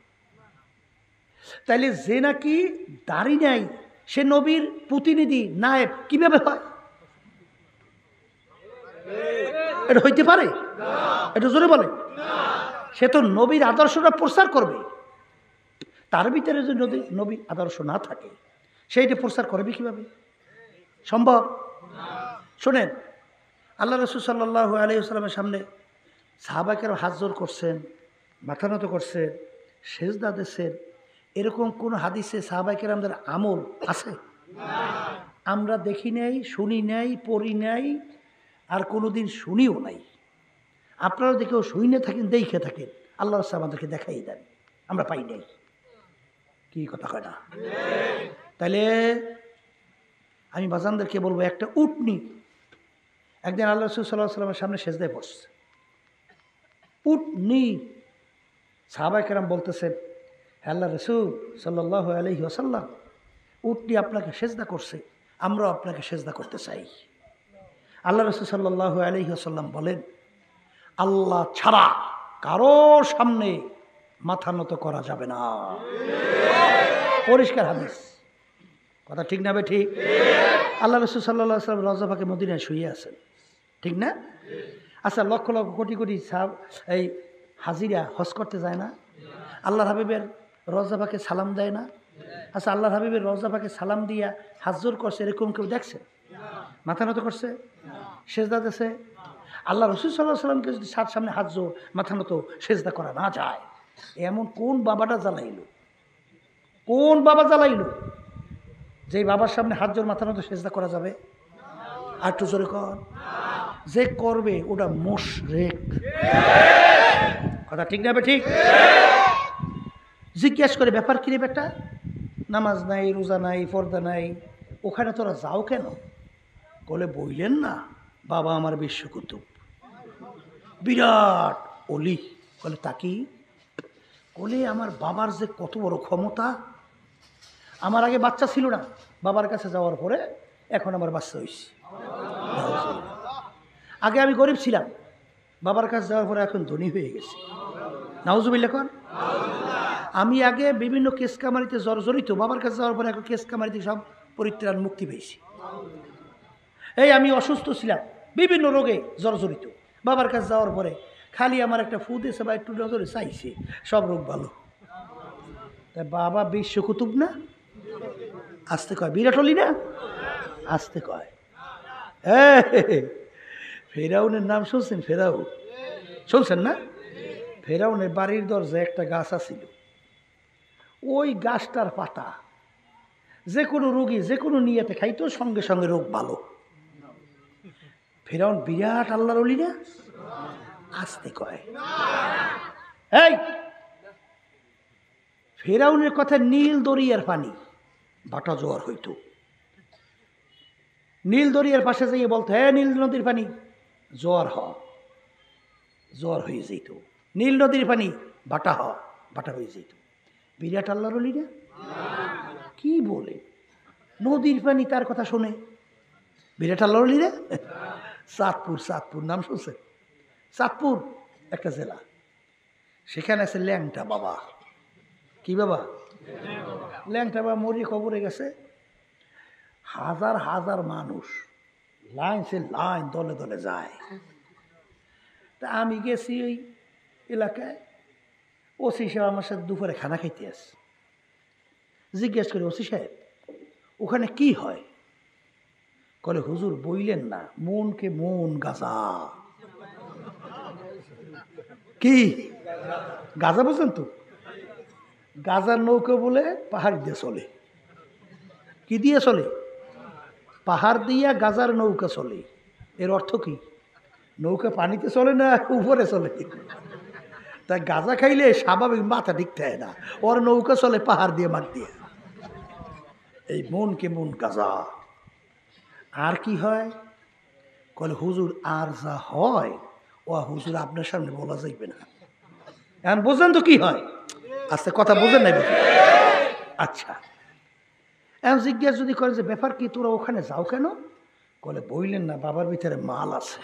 তাইলে যে নাকি দাড়ি নাই সে নবীর প্রতিনিধি নায়েব কিভাবে হয়? এটা হইতে পারে? এটা জোরে বলে। সে তো নবীর আদর্শটা প্রচার করবে, তার ভিতরে যদি নবীর আদর্শ না থাকে সেইটা প্রচার করবে কিভাবে? সম্ভব? শোনেন, আল্লাহ রাসূল সাল্লাল্লাহু আলাইহি ওয়াসাল্লামের সামনে সাহাবায়ে কেরাম হাত জোড় করছেন, মাথা নত করছেন, সেজদা দিয়েছেন, এরকম কোন হাদিসে সাহাবায়ে কেরামদের আমল আছে? আমরা দেখি নাই, শুনি নাই, পড়ি নাই, আর কোনোদিন শুনিও নাই। আপনারা দেখেও শুনে থাকেন, দেখে থাকেন, আল্লাহ রাসূল আমাদেরকে দেখাই দেন, আমরা পাই নাই। কি কথা কয় না? তাইলে আমি বাজানদেরকে বলবো, একটা উটনি একদিন আল্লাহ রাসূল সাল্লাল্লাহু আলাইহি ওয়াসাল্লামের সামনে সেজদায় বসছে। উটনি, সাহাবায়ে কেরাম বলতেছেন, হে আল্লাহ রাসূল সাল্লাল্লাহু আলাইহি ওয়াসাল্লাম, উটনি আপনাকে সেজদা করছে, আমরাও আপনাকে সেজদা করতে চাই। আল্লাহ রাসূল সাল্লাল্লাহু আলাইহি ওয়াসাল্লাম বলেন, আল্লাহ ছাড়া কারো সামনে মাথা নত করা যাবে না। পরিষ্কার হাদিস। কথা ঠিক না বে ঠিক? আল্লাহ রাসূল সাল্লাল্লাহু আলাইহি ওয়াসাল্লাম রওজা পাকে মদিনায় শুয়ে আছেন, ঠিক না? আচ্ছা, লক্ষ লক্ষ কোটি কোটি এই হাজিরা হজ করতে যায় না? আল্লাহর হাবিবের রওজা পাকে সালাম দেয় না? আচ্ছা, আল্লাহর হাবিবের রওজা পাকে সালাম দিয়া হাত জোড় করছে, এরকম কেউ দেখছে? মাথা নত করছে, সেজদা দিয়েছে? আল্লাহ রাসূল সাল্লাল্লাহু আলাইহি ওয়াসাল্লামকে যদি সামনে হাত জোড় মাথা নত সেজদা করা না যায়, এমন কোন বাবাটা জ্বালাইলো? কোন বাবা জ্বালাইলো যে বাবার সামনে হাত জোড় মাথা নত সেজদা করা যাবে? আর একটু জোরে কর। যে করবে ওটা মুশরিক। কথা ঠিক না বে ঠিক? জিজ্ঞেস করে, ব্যাপার কি রে বেটা, নামাজ নাই, রোজা নাই, পর্দা নাই, ওখানে তোরা যাও কেন? বলে, বইলেন না, বাবা আমার বিশ্ব কুতুব, বিরাট অলি। বলে, তা কি? বলে, আমার বাবার যে কত বড় ক্ষমতা, আমার আগে বাচ্চা ছিল না, বাবার কাছে যাওয়ার পরে এখন আমার বাচ্চা হয়েছে। আগে আমি গরিব ছিলাম, বাবার কাছে যাওয়ার পরে এখন ধনী হয়ে গেছি। নাউজুবিল্লাহ কোন। আমি আগে বিভিন্ন কেস কামারিতে জর্জরিত, বাবার কাছে যাওয়ার পরে এখন কেস কামারিতে সব পরিত্রাণ মুক্তি পেয়েছি। এই আমি অসুস্থ ছিলাম, বিভিন্ন রোগে জর্জরিত, বাবার কাছে যাওয়ার পরে খালি আমার একটা ফু দিয়েছে বা একটু নজরে চাইছে, সব রোগ ভালো। তাই বাবা বিশ্ব কুতুব না? আসতে কয় বিরাট অলি না? আসতে কয়। ফেরাউনের নাম শুনছেন? ফেরাউন শুনছেন না? ফেরাউনের বাড়ির দরজায় একটা গাছ আছিল, ওই গাছটার পাতা যে কোনো রোগী যে কোনো নিয়েতে খাইতো, সঙ্গে সঙ্গে রোগ ভালো। ফেরাউন বিরাট আল্লাহর ওলি না? আসতে কয়। এই ফেরাউনের কথা, নীল দরিয়ার পানি বাটা জোয়ার হইতো, নীল দরিয়ার পাশে যাইয়ে বলতো, হ্যাঁ নীল নদীর পানি জোয়ার হ, জোয়ার হয়ে যেত। নীল নদীর পানি বাটা হ, বাটা হয়ে যেত। বিরাট আল্লাহর ওলি না? কি বলে, নদীর পানি তার কথা শোনে, বিরাট আল্লাহর ওলি না? চাঁদপুর, চাঁদপুর নাম শুনছে? চাঁদপুর একটা জেলা, সেখানে আছে ল্যাংটা বাবা। কি বাবা? ল্যাংটা বাবা মরিয়ে কবরে গেছে, হাজার হাজার মানুষ লাইন সে লাইন দলে দলে যায়। তা আমি গেছি ওই এলাকায়, ওসি সাহেব আমার সাথে দুপুরে খানা খাইতে আসে। জিজ্ঞেস করি, ওসি সাহেব ওখানে কি হয়? বলে, হুজুর বইলেন না, মনকে মন গাছা। কি গাজা বুঝলেন তো? গাজার নৌকা বলে পাহাড় দিয়ে চলে। কি দিয়ে চলে? পাহাড় দিয়া গাজার নৌকা চলে। এর অর্থ কি? নৌকা পানিতে চলে না উপরে চলে? তাই গাজা খাইলে স্বাভাবিক মাথা ঠিক থাকে না, ওর নৌকা চলে পাহাড় দিয়ে মাঠ দিয়ে। এই মন কে মন গাজা। আর কি হয়? কলে হুজুর আর যা হয় ও হুজুর আপনার সামনে বলা যাইবে না। এখন বোঝেন তো কি হয়? আচ্ছা কথা বোঝেন নাই? আচ্ছা এখন জিজ্ঞাসা যদি করে যে ব্যাপার কি, তোরা ওখানে যাও কেন? কলে বইলেন না, বাবার ভিতরে মাল আছে।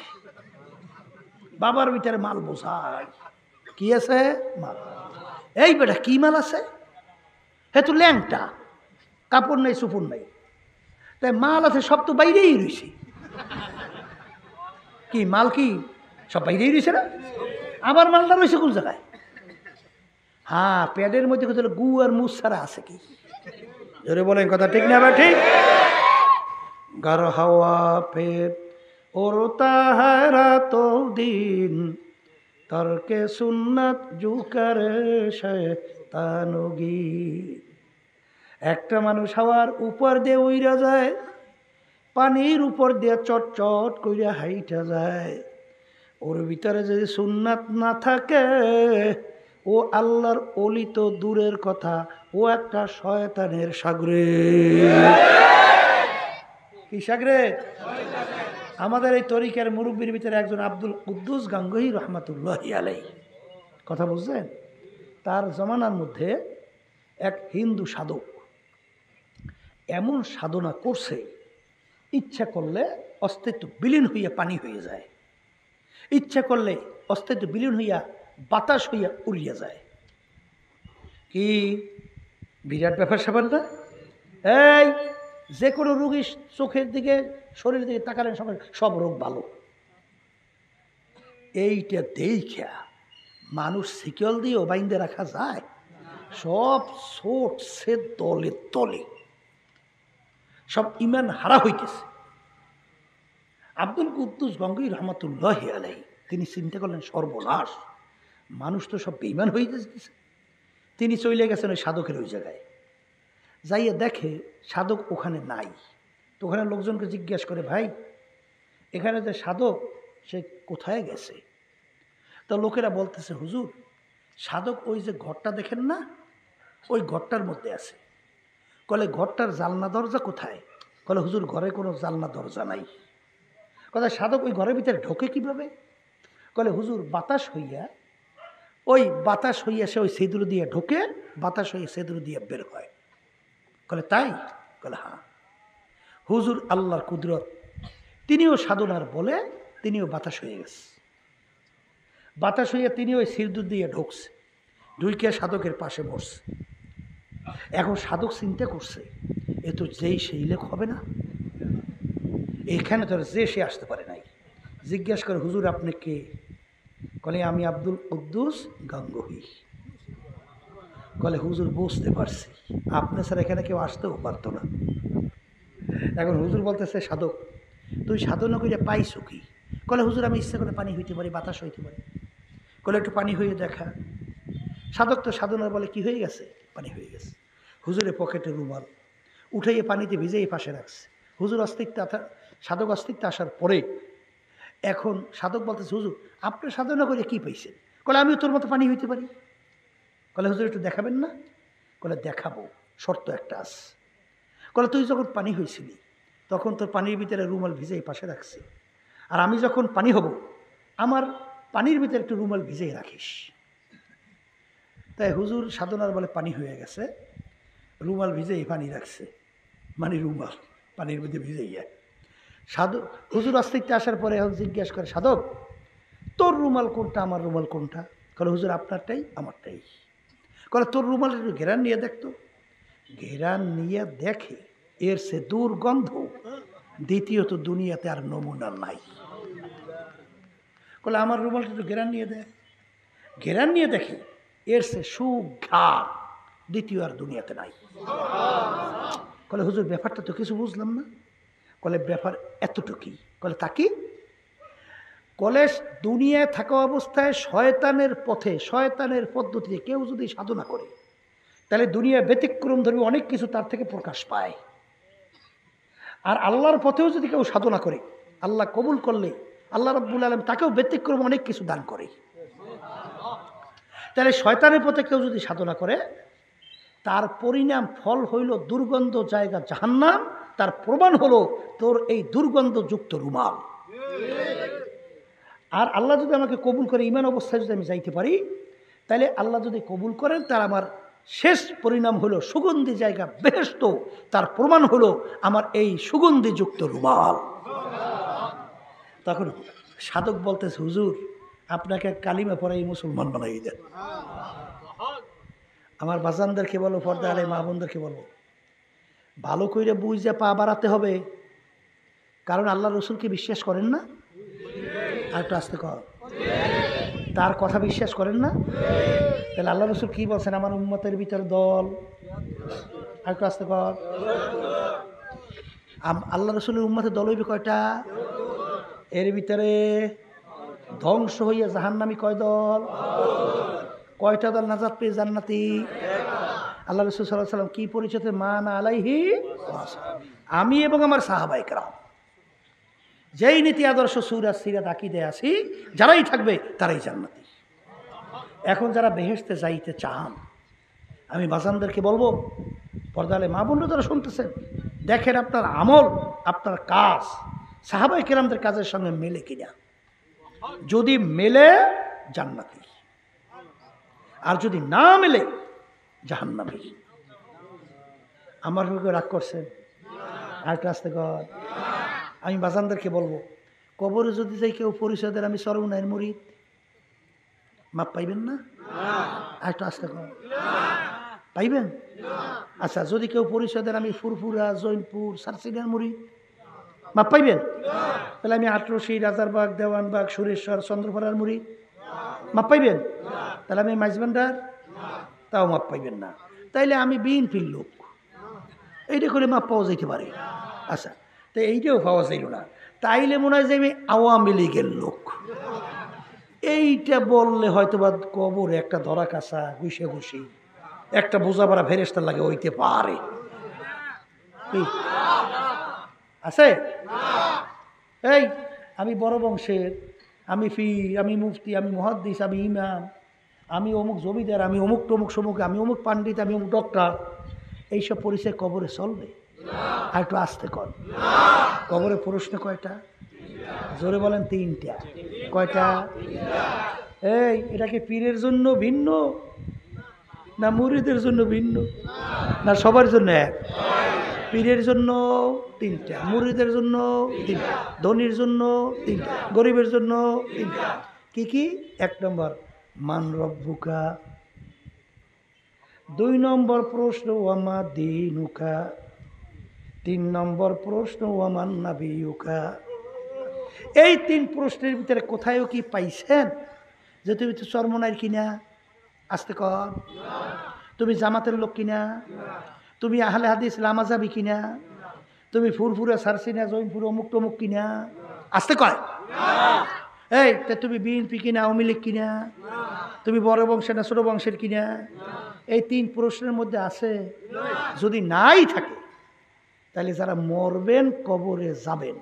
বাবার ভিতরে মাল বোঝায়। কি আছে? মাল। এই বেটা কি মাল আছে? হে তো ল্যাংটা, কাপড় নেই চুপুর নেই, তাই মাল আছে সব তো বাইরেই রয়েছে। কি মাল? কি সব বাইরেই রয়েছে না? আমার মালটা রয়েছে কোন জায়গায়? হ্যাঁ, প্যাডের মধ্যে কোথাও গু আর মুস ছাড়া আছে কি? জোরে বলেন কথা ঠিক না বা ঠিক? ঘর হাওয়া ফের ওরতা হারা তো দিন তর্কে সুন্নাত জুকার শয়তানগি। একটা মানুষ হাওয়ার উপর দিয়ে উইরা যায়, পানির উপর দিয়ে চট চট কইরা হাইটা যায়। ওর ভিতরে যদি সুন্নাত না থাকে, ও আল্লাহর অলি তো দূরের কথা, ও একটা শয়তানের সাগরে। কি সাগরে? আমাদের এই তরিকার মুরব্বীর ভিতরে একজন আব্দুল কুদ্দুস গাঙ্গুহি রহমাতুল্লাহি আলাইহি, কথা বুঝছেন? তার জমানার মধ্যে এক হিন্দু সাধক এমন সাধনা করছে, ইচ্ছা করলে অস্তিত্ব বিলীন হইয়া পানি হয়ে যায়, ইচ্ছা করলে অস্তিত্ব বিলীন হইয়া বাতাস হইয়া উড়িয়া যায়। কি বিরাট ব্যাপার স্যাপার না? এই যে কোনো রোগী চোখের দিকে শরীরের দিকে তাকালেন সঙ্গে সব রোগ ভালো। এইটা দেখা মানুষ শিকল দিয়েও বাইন্দে রাখা যায়? সব ছোট সে দলে তলে সব ইমান হারা হইতেছে। আব্দুল কুদ্দুস গাঙ্গুহি রহমাতুল্লাহি আলাইহি তিনি চিন্তা করলেন, সর্বনাশ, মানুষ তো সব বেঈমান হয়ে যেতেছে। তিনি চলে গেছেন ওই সাধকের ওই জায়গায়। যাইয়া দেখে সাধক ওখানে নাই। তো ওখানে লোকজনকে জিজ্ঞাসা করে, ভাই এখানে যে সাধক সে কোথায় গেছে? তো লোকেরা বলতেছে, হুজুর সাধক ওই যে ঘরটা দেখেন না, ওই ঘরটার মধ্যে আছে। কলে ঘরটার জালনা দরজা কোথায়? কলে হুজুর ঘরে কোনো জালনা দরজা নাই। কথা সাধক ওই ঘরের ভিতরে ঢোকে কিভাবে? কলে হুজুর বাতাস হইয়া সে ওই সেদুর দিয়ে ঢোকে, বাতাস হইয়া সেদুর দিয়ে বের হয়। কলে তাই? কলে হ্যাঁ। হুজুর আল্লাহর কুদরত, তিনিও সাধনার বলে তিনিও বাতাস হয়ে গেছে। বাতাস হইয়া তিনি ওই সিরদুর দিয়ে ঢুকছে, ঢুইকে সাধকের পাশে বসছে। এখন সাধক চিন্তা করছে, এ তো যেই সেই লেখ হবে না, এখানে তো যে সে আসতে পারে নাই। জিজ্ঞাসা করে, হুজুর আপনি কে? কলে আমি আব্দুল কুদ্দুস গাঙ্গুহি। কলে হুজুর বুঝতে পারছি, আপনি স্যার এখানে কেউ আসতেও পারতো না। এখন হুজুর বলতেছে, সাধক তুই সাধনা করে পাইছো কি? কলে হুজুর আমি ইচ্ছা করে পানি হইতে পারি, বাতাস হইতে পারি। কলে একটু পানি হয়ে দেখা। সাধক তো সাধনার বলে কি হয়ে গেছে? পানি হয়ে গেছে। হুজুরের পকেটে রুমাল উঠাইয়ে পানিতে ভিজে এই পাশে রাখছে। হুজুর সাধক অস্তিত্ব আসার পরে এখন সাধক বলতেছে, হুজুর আপনি সাধনা করে কি পাইছেন? কলে আমিও তোর মতো পানি হইতে পারি। কলে হুজুর একটু দেখাবেন না? কলে দেখাবো, শর্ত একটা আছে। কলে তুই যখন পানি হয়েছিলি তখন তোর পানির ভিতরে রুমাল ভিজে এই পাশে রাখছি, আর আমি যখন পানি হব আমার পানির ভিতরে একটু রুমাল ভিজেই রাখিস। তাই হুজুর সাধনার বলে পানি হয়ে গেছে, রুমাল ভিজেই পানি রাখছে, মানে রুমাল পানির মধ্যে ভিজেই যায়। হুজুর অস্তিত্বে আসার পরে এখন জিজ্ঞাসা করে, সাধক তোর রুমাল কোনটা, আমার রুমাল কোনটা? কলে হুজুর আপনারটাই আমারটাই। কলে তোর রুমাল একটু ঘেরান নিয়ে দেখতো। ঘেরান নিয়ে দেখে এর সে দুর্গন্ধ দ্বিতীয়ত দুনিয়াতে আর নমুনা নাই। কলে আমার রুমালটা একটু ঘেরান নিয়ে দেয়। ঘেরান নিয়ে দেখে এর সে সুঘ্রাণ দ্বিতীয় আর দুনিয়াতে নাই। কলে হুজুর ব্যাপারটা তো কিছু বুঝলাম না। কলে ব্যাপার এতটুকুই। কলে তা কি? কলেজ দুনিয়ায় থাকা অবস্থায় শয়তানের পথে শয়তানের পদ্ধতিতে কেউ যদি সাধনা করে তাহলে দুনিয়া ব্যতিক্রম ধর্মী অনেক কিছু তার থেকে প্রকাশ পায়। আর আল্লাহর পথেও যদি কেউ সাধনা করে আল্লাহ কবুল করলে আল্লাহ রাব্বুল আলামিন তাকেও ব্যতিক্রম অনেক কিছু দান করে। তাহলে শয়তানের পথে কেউ যদি সাধনা করে তার পরিণাম ফল হইল দুর্গন্ধ জায়গা জাহান্নাম, তার প্রমাণ হলো তোর এই দুর্গন্ধযুক্ত রুমাল। আর আল্লাহ যদি আমাকে কবুল করে ঈমান অবস্থায় যদি আমি যাইতে পারি তাহলে আল্লাহ যদি কবুল করেন তার আমার শেষ পরিণাম হলো সুগন্ধি জায়গা বেহেশত, তার প্রমাণ হলো আমার এই সুগন্ধিযুক্ত রুমাল। তখন সাধক বলতেছে, হুজুর আপনাকে কালিমা পড়াই মুসলমান বানাই দেন। আমার বাজানদেরকে বলো, পর্দা আলে মা বোনদেরকে বলো, ভালো করে বুঝে পা বাড়াতে হবে, কারণ আল্লাহ রসুলকে বিশ্বাস করেন না। আর একটু আসতে কর, তার কথা বিশ্বাস করেন না। তাহলে আল্লাহ রসুল কি বলছেন, আমার উম্মতের ভিতর দল, আর একটু আসতে কর, আল্লাহ রসুলের উম্মতের দল হইবে কয়টা? এর ভিতরে ধ্বংস হইয়া জাহান্নামী কয় দল? কয়টা দল নাজাত পেয়ে জান্নাতি? আল্লাহ রসুল সাল্লাল্লাহু আলাইহি ওয়াসাল্লাম কি পরিচয়? মান আলাইহি, আমি এবং আমার সাহাবায়ে কেরাম যেই নীতি আদর্শ সূরা সিরাত আকীদায় আছি, যারাই থাকবে তারাই জান্নাতি। এখন যারা বেহেশতে যাইতে চান, আমি বাজানদেরকে বলবো, পর্দালে মা বোনরা যারা শুনতেছেন, দেখেন আপনার আমল, আপনার কাজ সাহাবায়ে কেরামদের কাজের সঙ্গে মেলে কিনা। যদি মেলে জান্নাতি, আর যদি না মেলে জাহান্নামী। আমার উপরে রাগ করছেন? আর আসতে কর। আমি বাজানদেরকে বলবো, কবরে যদি যাই কেউ পরিচয় দেন আমি সরউনাইয়ের মুরিদ, মাপ পাইবেন না? আর একটু আসতে কর, পাইবেন? আচ্ছা, যদি কেউ পরিচয় দেন আমি ফুরফুরা, জৈনপুর, সারসিনার মুরিদ, মাপ পাইবেন? তাহলে আমি আটরশি, রাজারবাগ, দেওয়ানবাগ, সুরেশ্বর, চন্দ্রপাড়ার মুরিদ, মাপ পাইবেন? তাহলে আমি মাইজবান্ডার, তাও মাপ পাইবেন না। তাইলে আমি বিএনপির লোক, এইটা করে মাপ পাওয়া যাইতে পারে। আচ্ছা, তো এইটাও পাওয়া যাইল না, তাইলে মনে হয় যে আমি আওয়ামী লীগের লোক। এইটা বললে হয়তো বা কবরে একটা ধরা কাছা ঘুষে ঘুষি একটা বোঝা পড়া ফেরেস্তা লাগে, হইতে পারে। আছে? এই আমি বড় বংশের, আমি ফির, আমি মুফতি, আমি মুহাদ্দিস, আমি ইমাম, আমি অমুক জমিদার, আমি অমুক টমুক সমুক, আমি অমুক পাণ্ডিত, আমি অমুক ডক্টর, এইসব পরিচয় কবরে চলবে? আর একটু আসতে কর। কবরে প্রশ্ন কয়টা? জোরে বলেন। তিনটা। কয়টা? এই এটা কি পীরের জন্য ভিন্ন, না মুরিদের জন্য ভিন্ন, না সবার জন্য এক? পীরের জন্য তিনটা, মুরিদের জন্য তিনটা, ধনীর জন্য তিনটা, গরিবের জন্য তিনটা। কি কি? এক নম্বর মান রব্বুকা, দুই নম্বর প্রশ্ন ওয়ামা দীনুকা, তিন নম্বর প্রশ্ন ওয়ামান নাবিয়ুকা। এই তিন প্রশ্নের ভিতরে কোথায়ও কি পাইছেন যে তুমি তো চরমনাইর কিনা? আসতে কর। তুমি জামাতের লোক কিনা? তুমি আহলে হাদিস লামাজাবি কিনা? তুমি ফুরফুরা, সারসিনা, জৈনপুর, অমুক টমুক কিনা? আসতে কয়। এই তা তুমি বিএনপি কিনা, আওয়ামী লীগ কিনা? তুমি বড় বংশের না ছোট বংশের কিনা? এই তিন প্রশ্নের মধ্যে আছে? যদি নাই থাকে তাহলে যারা মরবেন, কবরে যাবেন,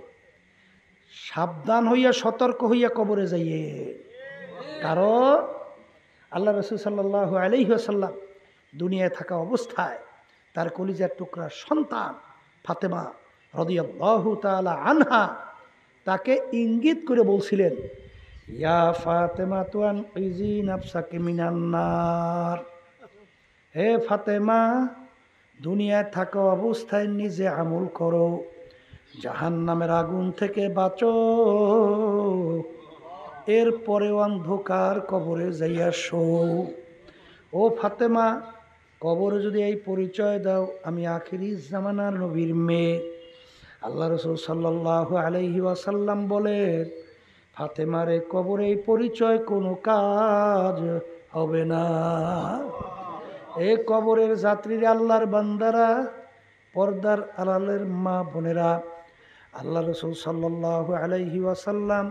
সাবধান হইয়া সতর্ক হইয়া কবরে যাইয়ে। কারণ আল্লাহ রাসূল সাল্লাল্লাহু আলাইহি ওয়াসাল্লাম দুনিয়ায় থাকা অবস্থায় তার কলিজার টুকরা সন্তান ফাতেমা রাদিয়াল্লাহু তাআলা আনহা তাকে ইঙ্গিত করে বলছিলেন, ইয়া ফাতেমা তুয়ান ইজি নাফসাকে মিনান নার, হে ফাতেমা, দুনিয়ায় থাকা অবস্থায় নিজে আমল করো, জাহান্নামের আগুন থেকে বাঁচো, এরপরে অন্ধকার কবরে যাইয়া শো। ও ফাতেমা, কবরে যদি এই পরিচয় দাও আমি আখিরি জামানার নবীর মেয়ে। আল্লাহ রাসূল সাল্লাল্লাহু আলাইহি ওয়াসাল্লাম বলেন, ফাতেমারে কবরে এই পরিচয় কোনো কাজ হবে না। এ কবরের যাত্রীরা, আল্লাহর বান্দারা, পর্দার আড়ালের মা বোনেরা, আল্লাহ রাসূল সাল্লাল্লাহু আলাইহি ওয়াসাল্লাম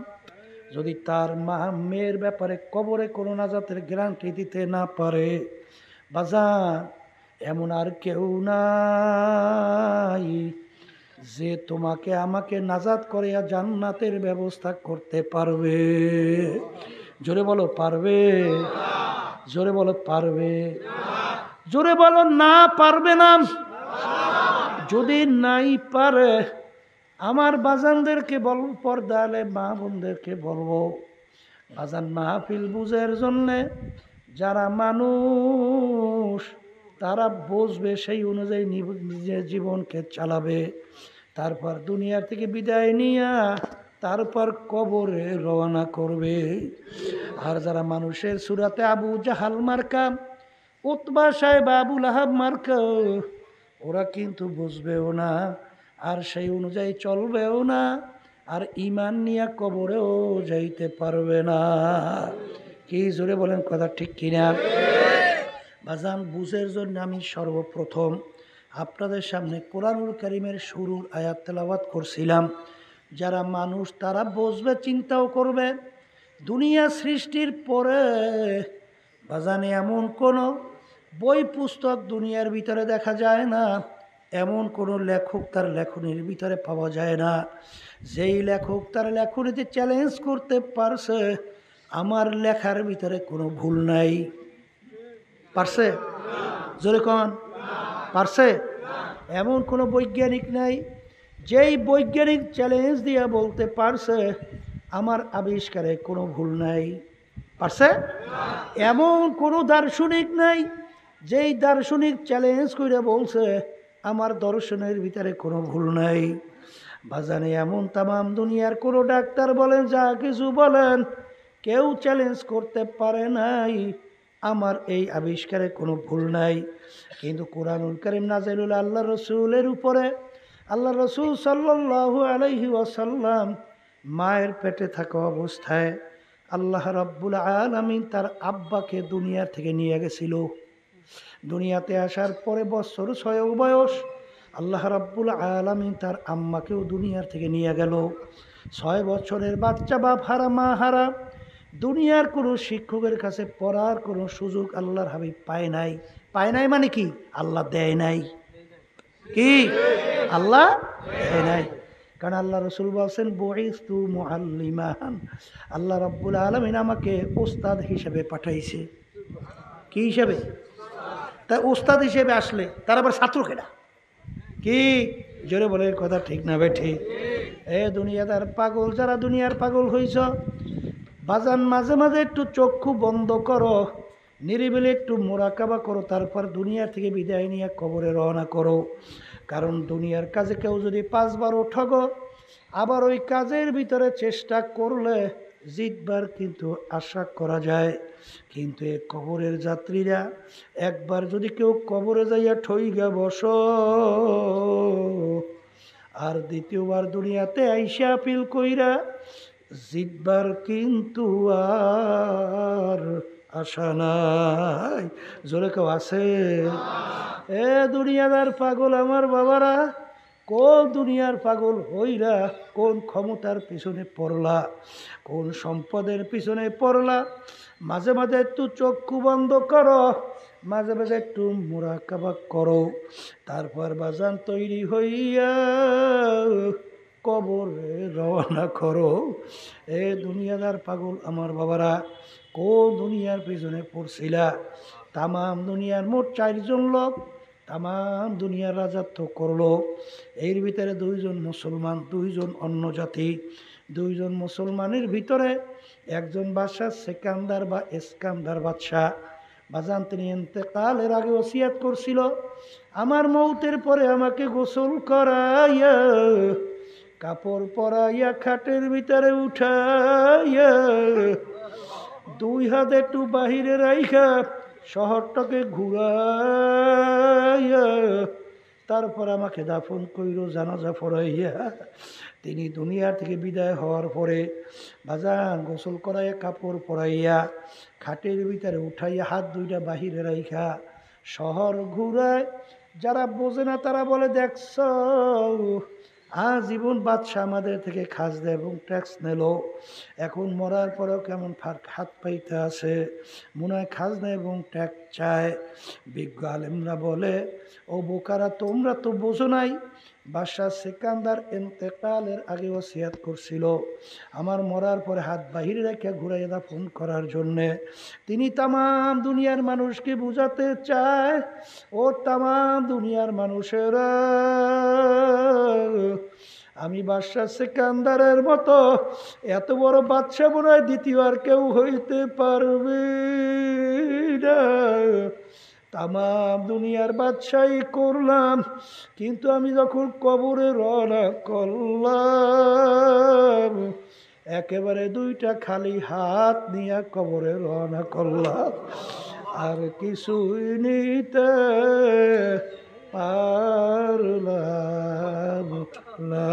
যদি তার মা মেয়ের ব্যাপারে কবরে কোনো নাজাতের গ্যারান্টি দিতে না পারে, বাজান এমন আর কেউ নাই যে তোমাকে আমাকে নাজাত করে জান্নাতের ব্যবস্থা করতে পারবে। জোরে বলো পারবে, জোরে বলো পারবে, জোরে বলো না পারবে না। যদি নাই পারে আমার বাজানদেরকে বলবো, পর্দালে মা বোনদেরকে বলবো, বাজান মাহফিল বুঝের জন্যে যারা মানুষ তারা বুঝবে, সেই অনুযায়ী নিজের জীবনকে চালাবে, তারপর দুনিয়ার থেকে বিদায় নিয়ে তারপর কবরে রওনা করবে। আর যারা মানুষের সুরাতে আবু জাহাল মার্কা, উতবা সাহেব, আবুল আহাব মার্কা, ওরা কিন্তু বুঝবেও না, আর সেই অনুযায়ী চলবেও না, আর ঈমান নিয়ে কবরেও যাইতে পারবে না। কি জোরে বলেন কথা ঠিক কিনা? বাজান বুঝের জন্য আমি সর্বপ্রথম আপনাদের সামনে কোরআনুল কারীমের শুরুর আয়াত তেলাওয়াত করছিলাম। যারা মানুষ তারা বুঝবে, চিন্তাও করবে। দুনিয়া সৃষ্টির পরে বাজানে এমন কোনো বই পুস্তক দুনিয়ার ভিতরে দেখা যায় না, এমন কোনো লেখক তার লেখনীর ভিতরে পাওয়া যায় না যেই লেখক তার লেখনীতে চ্যালেঞ্জ করতে পারছে আমার লেখার ভিতরে কোনো ভুল নাই। পারছে? জোরে কন, পারছে? এমন কোনো বৈজ্ঞানিক নাই যেই বৈজ্ঞানিক চ্যালেঞ্জ দিয়ে বলতে পারছে আমার আবিষ্কারে কোনো ভুল নাই। পারছে? এমন কোনো দার্শনিক নাই যেই দার্শনিক চ্যালেঞ্জ করে বলছে আমার দর্শনের ভিতরে কোনো ভুল নাই। বাজানে এমন তামাম দুনিয়ার কোনো ডাক্তার বলেন, যা কিছু বলেন, কেউ চ্যালেঞ্জ করতে পারে নাই আমার এই আবিষ্কারে কোনো ভুল নাই। কিন্তু কোরআনুল কারীম নাযিল হলো আল্লাহ রসুলের উপরে। আল্লাহ রসুল সাল্লাল্লাহু আলাইহি ওয়াসাল্লাম মায়ের পেটে থাকা অবস্থায় আল্লাহ রাব্বুল আলামিন তার আব্বাকে দুনিয়া থেকে নিয়ে গেছিল। দুনিয়াতে আসার পরে বছর 6 বয়স আল্লাহ রাব্বুল আলামিন তার আম্মাকেও দুনিয়ার থেকে নিয়ে গেল। 6 বছরের বাচ্চা, বাপ হারা, মা হারা, দুনিয়ার কোনো শিক্ষকের কাছে পড়ার কোনো সুযোগ আল্লাহর হাবিব পায় নাই। পায় নাই মানে কি? আল্লাহ দেয় নাই। কি? আল্লাহ দেয় নাই। কারণ আল্লাহ রসুল বলছেন বুইস্তু মুআল্লিমান, আল্লাহ রাব্বুল আলামিন আমাকে ওস্তাদ হিসেবে পাঠাইছে। কি হিসেবে? তাই ওস্তাদ হিসেবে আসলে তার আবার ছাত্র কেনা। কি জোরে বলে কথা ঠিক না বে ঠিক? এ দুনিয়াদার পাগল, যারা দুনিয়ার পাগল হইছ, বাজান মাঝে মাঝে একটু চক্ষু বন্ধ করো, নিরিবিলি একটু মোরাকাবা করো, তারপর দুনিয়া থেকে বিদায় নিয়ে কবরে রওনা করো। কারণ দুনিয়ার কাজে কেউ যদি 5 বার ঠগো, আবার ওই কাজের ভিতরে চেষ্টা করলে জিতবার কিন্তু আশা করা যায়। কিন্তু এ কবরের যাত্রীরা একবার যদি কেউ কবরে যাইয়া ঠইগা বসো, আর দ্বিতীয়বার দুনিয়াতে আইসা আপিল কইরা জিতবার কিন্তু আর আশা নাই। জোরে কেউ আছে? এ দুনিয়াদার পাগল আমার বাবারা, কোন দুনিয়ার পাগল হইরা কোন ক্ষমতার পিছনে পড়লা, কোন সম্পদের পিছনে পড়লা। মাঝে মাঝে একটু চক্ষু বন্ধ করো, মাঝে মাঝে একটু মুরাকাবা করো, তারপর বাজান তৈরি হইয়া কবরে রওনা করো। এ দুনিয়াদার পাগল আমার বাবারা, কোন দুনিয়ার পিছনে পড়ছিলা? তামাম দুনিয়ার মোট 4 জন লোক তামাম দুনিয়ার রাজত্ব করলো। এর ভিতরে 2 জন মুসলমান, 2 জন অন্য জাতি। 2 জন মুসলমানের ভিতরে একজন বাদশাহ সেকান্দার বা ইস্কান্দার বাদশাহ। বাজান তিনি ইন্তেকালের আগে ওসিয়াত করছিল, আমার মৌতের পরে আমাকে গোসল করাইয়া, কাপড় পরাইয়া, খাটের ভিতরে উঠাইয়া, 2 হাত একটু বাহিরে রাইখা শহরটাকে ঘুরাইয়া তারপর আমাকে দাফন কইরো, জানাজা পড়াইয়া। তিনি দুনিয়া থেকে বিদায় হওয়ার পরে বাজান গোসল করাইয়া, কাপড় পরাইয়া, খাটের ভিতরে উঠাইয়া, হাত 2টা বাহিরে রাইখা শহর ঘুরায়। যারা বোঝে না তারা বলে, দেখছ আজীবন বাদশাহ আমাদের থেকে খাজনা এবং ট্যাক্স নিল, এখন মরার পরেও কেমন হাত পাইতে আছে, মনে হয় খাজনা এবং ট্যাক্স চায়। বিজ্ঞ আলেমরা বলে, ও বোকারা, তোমরা তো বোঝো নাই, বাদশাহ সিকান্দার ইন্তেকালের আগে ওসিয়াত করছিল আমার মরার পরে হাত বাহিরে রেখে ঘুরাইয়া দাফন করার জন্যে। তিনি তামাম দুনিয়ার মানুষকে বুঝাতে চায়, ও তামাম দুনিয়ার মানুষেরা, আমি বাদশাহ সিকান্দারের মতো এত বড় বাদশাহ মনে হয় দ্বিতীয় আর কেউ হইতে পারবে না। তামাম দুনিয়ার বাদশাহী করলাম, কিন্তু আমি যখন কবরে রওনা করলাম, একেবারে দুইটা খালি হাত নিয়ে কবরে রওনা করলাম, আর কিছুই নিতে পারলাম না।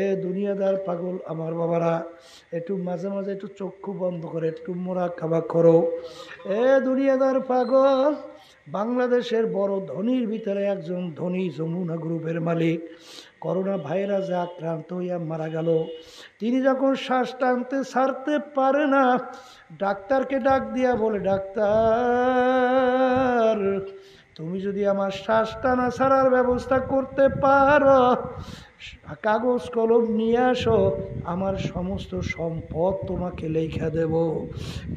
এ দুনিয়াদার পাগল আমার বাবারা, একটু মাঝে মাঝে একটু চক্ষু বন্ধ করে একটু মুরাকাবা করো। এ দুনিয়াদার পাগল, বাংলাদেশের বড় ধনীর ভিতরে একজন ধনী যমুনা গ্রুপের মালিক করোনা ভাইরাসে আক্রান্ত হইয়া মারা গেল। তিনি যখন শ্বাস টানতে ছাড়তে পারে না, ডাক্তারকে ডাক দিয়া বলে, ডাক্তার, তুমি যদি আমার শ্বাস টানা ছাড়ার ব্যবস্থা করতে পারো, কাগজ কলম নিয়ে আসো, আমার সমস্ত সম্পদ তোমাকে লেখা দেব।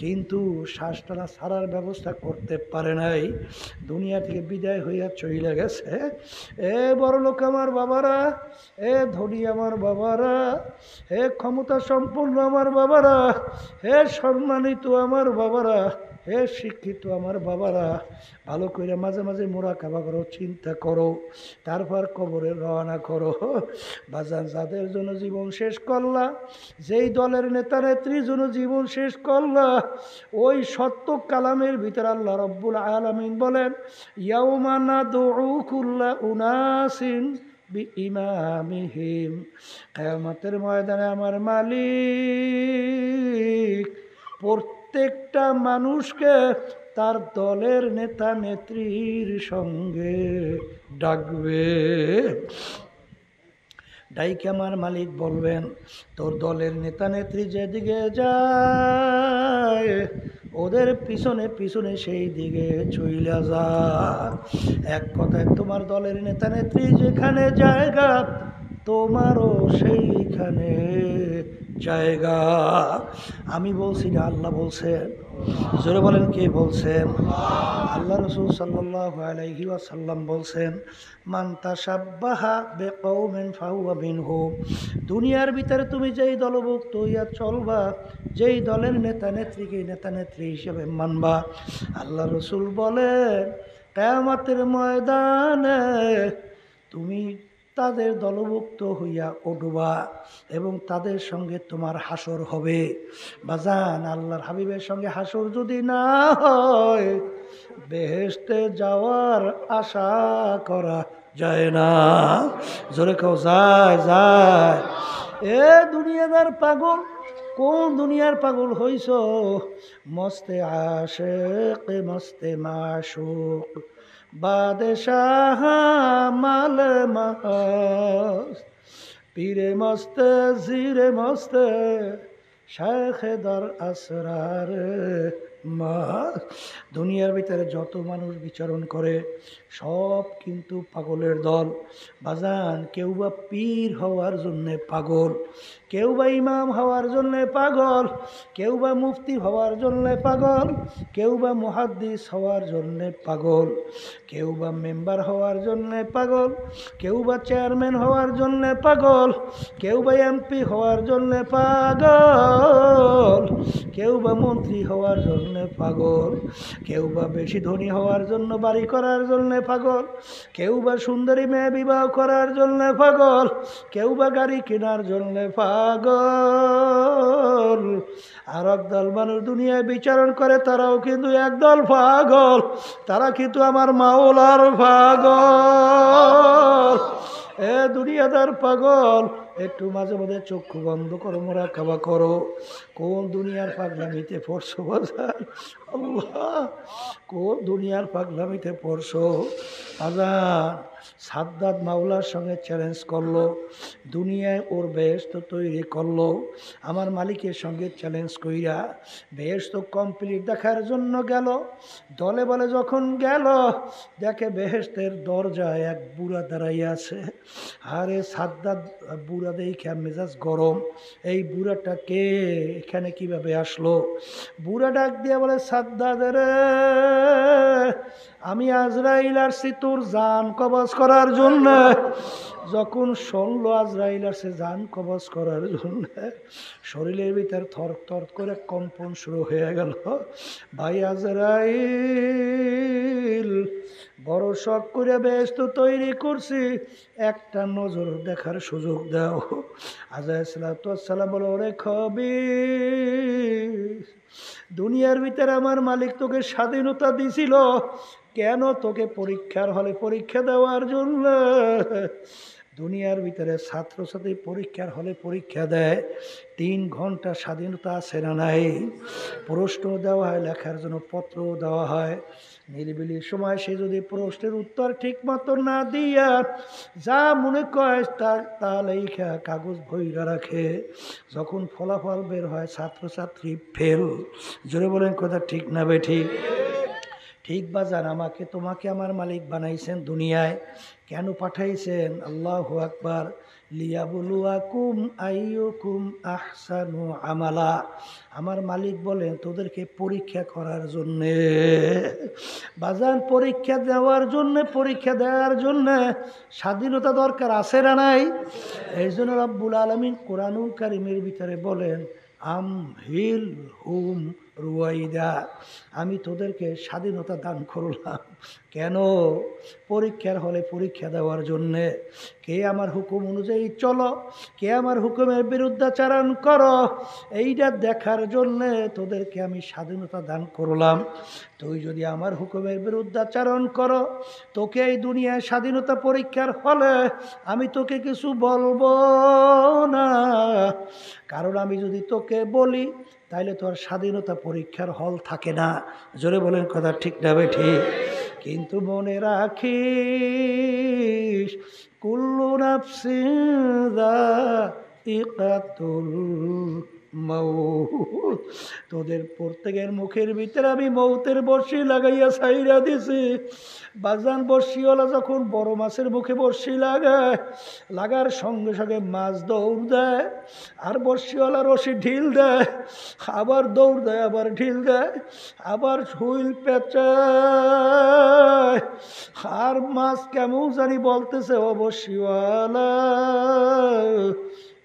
কিন্তু শ্বাস টানা ছাড়ার ব্যবস্থা করতে পারে নাই, দুনিয়া থেকে বিদায় হইয়া চলে গেছে। এ বড়লোক আমার বাবারা, এ ধনী আমার বাবারা, হে ক্ষমতা সম্পন্ন আমার বাবারা, হে সম্মানিত আমার বাবারা, হে শিক্ষিত আমার বাবারা, ভালো করে মাঝে মাঝে মুরাকাবা করো, চিন্তা করো, তারপর কবরে রওনা করো। বাজান, যাদের জন্য জীবন শেষ করলা, যেই দলের নেতা নেত্রীর জন্য জীবন শেষ করলা, ওই সত্য কালামের ভিতরে আল্লাহ রব্বুল আলামিন বলেন, ইয়াউমা নাদউ কুল্লা উনাসিন বিইমামিহিম, কিয়ামতের ময়দানে আমার মালিক প্রত্যেকটা মানুষকে তার দলের নেতা নেত্রীর সঙ্গে ডাকবে। ডাইকে আমার মালিক বলবেন, তোর দলের নেতা নেত্রী যেদিকে যায়, ওদের পিছনে পিছনে সেই দিকে চইলা যা। এক কথায়, তোমার দলের নেতা নেত্রী যেখানে জায়গা, তোমারও সেইখানে জায়গা। আমি বলছি না, আল্লাহ বলছেন। জোরে বলেন, কে বলছেন? আল্লাহ রাসূল সাল্লাল্লাহু আলাইহি ওয়াসাল্লাম বলছেন, মান তাশাব্বাহা বিকওমিন ফাহুয়া মিনহুম। দুনিয়ার ভিতরে তুমি যেই দলভুক্ত হইয়া চলবা, যেই দলের নেতা নেত্রীকে নেতা নেত্রী হিসেবে মানবা, আল্লাহ রাসূল বলেন, কিয়ামতের ময়দানে তুমি তাদের দলভুক্ত হইয়া উঠবা এবং তাদের সঙ্গে তোমার হাসর হবে। বাজান, আল্লাহর হাবিবের সঙ্গে হাসর যদি না হয়, বেহেশতে যাওয়ার আশা করা যায় না। জোরে কেউ যায়? যায়। এ দুনিয়াদার পাগল, কোন দুনিয়ার পাগল হইছ? মস্তে আশেক মস্তে মাশুক, বাদশাহ মাল মাস, পীরে মস্তে জিরে মস্তে, শায়খে দর আসরার মাস। দুনিয়ার ভিতরে যত মানুষ বিচরণ করে সব কিন্তু পাগলের দল। বাজান, কেউ বা পীর হওয়ার জন্যে পাগল, কেউ বা ইমাম হওয়ার জন্যে পাগল, কেউ বা মুফতি হওয়ার জন্যে পাগল, কেউ বা মুহাদ্দিস হওয়ার জন্যে পাগল, কেউ বা মেম্বার হওয়ার জন্যে পাগল, কেউ বা চেয়ারম্যান হওয়ার জন্যে পাগল, কেউ বা এমপি হওয়ার জন্যে পাগল, কেউ বা মন্ত্রী হওয়ার জন্যে পাগল, কেউ বা বেশি ধনী হওয়ার জন্য বাড়ি করার জন্যে পাগল, কেউ বা সুন্দরী মেয়ে বিবাহ করার জন্যে পাগল, কেউ বা গাড়ি কেনার জন্যে পাগল। আর একদল মানুষ দুনিয়ায় বিচরণ করে, তারাও কিন্তু একদল পাগল, তারা কিন্তু আমার মাওলার পাগল। এ দুনিয়াদার পাগল, একটু মাঝে মাঝে চক্ষু বন্ধ করো, মুরাকাবা করো, কোন দুনিয়ার পাগলামিতে পড়ছো বাজার? আল্লাহ, কোন দুনিয়ার পাগলামিতে পড়ছো বাজার? সাদ্দাত মাওলার সঙ্গে চ্যালেঞ্জ করলো, দুনিয়ায় ওর বেহেশত তৈরি করলো, আমার মালিকের সঙ্গে চ্যালেঞ্জ কইরা বেহেশত কমপ্লিট দেখার জন্য গেল। দলে বলে যখন গেল, দেখে বেহেশতের দরজায় এক বুড়া দাঁড়াইয়া আছে। আরে সাদ্দাত বুড়া দেখে মেজাজ গরম, এই বুড়াটা কে, এখানে কিভাবে আসলো? বুড়া ডাক দিয়ে বলে, সাদ্দাত রে, আমি আজরাইল আসছি তোর জান কবজ করার জন্য। যখন শুনলো আজরাইল আসছে জান কবজ করার জন্য, শরীরের ভিতর থর থর করে কম্পন শুরু হয়ে গেল। ভাই আজরাইল, বড় শখ করে বেহেশত তৈরি করছি, একটা নজর দেখার সুযোগ দাও। আজরাইল সালাম বলো, ওরে খবির, দুনিয়ার ভিতরে আমার মালিক তোকে স্বাধীনতা দিছিল, কেন তোকে পরীক্ষার হলে পরীক্ষা দেওয়ার জন্য। দুনিয়ার ভিতরে ছাত্রছাত্রী পরীক্ষার হলে পরীক্ষা দেয়, 3 ঘন্টা স্বাধীনতা আছে না নাই? প্রশ্ন দেওয়া হয়, লেখার জন্য পত্র দেওয়া হয়। নিরিবিলি সময় সে যদি প্রশ্নের উত্তর ঠিক মতো না দিয়া যা মনে করে তাহলে কাগজ বইরা রাখে। যখন ফলাফল বের হয় ছাত্রছাত্রী ফেল। জোরে বলেন কথা ঠিক না বেঠিক? ঠিক বাজান, আমাকে তোমাকে আমার মালিক বানাইছেন দুনিয়ায়, কেন পাঠাইছেন? আল্লাহু আকবার। লিয়াবলুয়াকুম আইয়ুকুম আহসানু আমালা। আমার মালিক বলেন তোদেরকে পরীক্ষা করার জন্যে। বাজান, পরীক্ষা দেওয়ার জন্যে, পরীক্ষা দেওয়ার জন্যে স্বাধীনতা দরকার আছে না নাই? এই জন্য রব্বুল আলামিন কোরআনুল কারীমের ভিতরে বলেন, আমহিল হুম রুয়াইদা, আমি তোদেরকে স্বাধীনতা দান করলাম। কেন? পরীক্ষার হলে পরীক্ষা দেওয়ার জন্যে। কে আমার হুকুম অনুযায়ী চলো, কে আমার হুকুমের বিরুদ্ধাচারণ করো, এইটা দেখার জন্যে তোদেরকে আমি স্বাধীনতা দান করলাম। তুই যদি আমার হুকুমের বিরুদ্ধাচারণ করো, তোকে এই দুনিয়ায় স্বাধীনতা পরীক্ষার হলে আমি তোকে কিছু বলবো না, কারণ আমি যদি তোকে বলি তাইলে তোর স্বাধীনতা পরীক্ষার হল থাকে না। জোরে বলেন কথা ঠিক না বেঠিক? কিন্তু মনে রাখিস, কুল্লু নাফসিন যায়িকাতুল মাউত, তোদের প্রত্যেকের মুখের ভিতরে আমি মৌতের বর্ষি লাগাইয়া ছাইরা দিছি। বাজান, বর্ষিওয়ালা যখন বড় মাছের মুখে বর্ষি লাগায়, লাগার সঙ্গে সঙ্গে মাছ দৌড় দেয়, আর বর্ষিওয়ালা রশি ঢিল দেয়, আবার দৌড় দেয়, আবার ঢিল দেয়, আবার হুইল পেঁচায়, আর মাছ কেমন জানি বলতেছে, ও বর্ষিওয়ালা,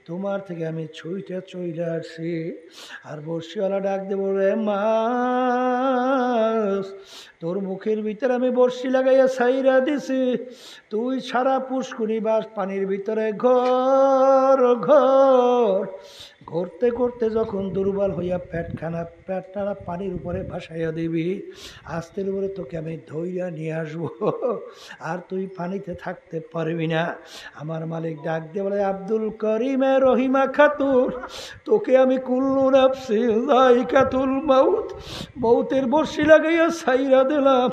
তোমার থেকে আমি ছুঁইটা চইলে আসছি। আর বর্ষিওয়ালা ডাক দেবো, রে মাছ, তোর মুখের ভিতরে আমি বর্ষি লাগাইয়া ছাইরা দিছি, তুই সারা পুষ্কুনি বাস পানির ভিতরে ঘর ঘর ঘুরতে ঘুরতে যখন দুর্বল হইয়া পেটটা পানির উপরে ভাসাইয়া দিবি, আস্তের উপরে তোকে আমি ধইরা নিয়ে আসবো, আর তুই পানিতে থাকতে পারবি না। আমার মালিক ডাক দিয়ে বলে, আব্দুল করিমে রহিমা খাতুন, তোকে আমি কুল্লু নাফসিন যায়িকাতুল মাউত, মৌতের বর্ষি লাগাইয়া ছাইরা দিলাম,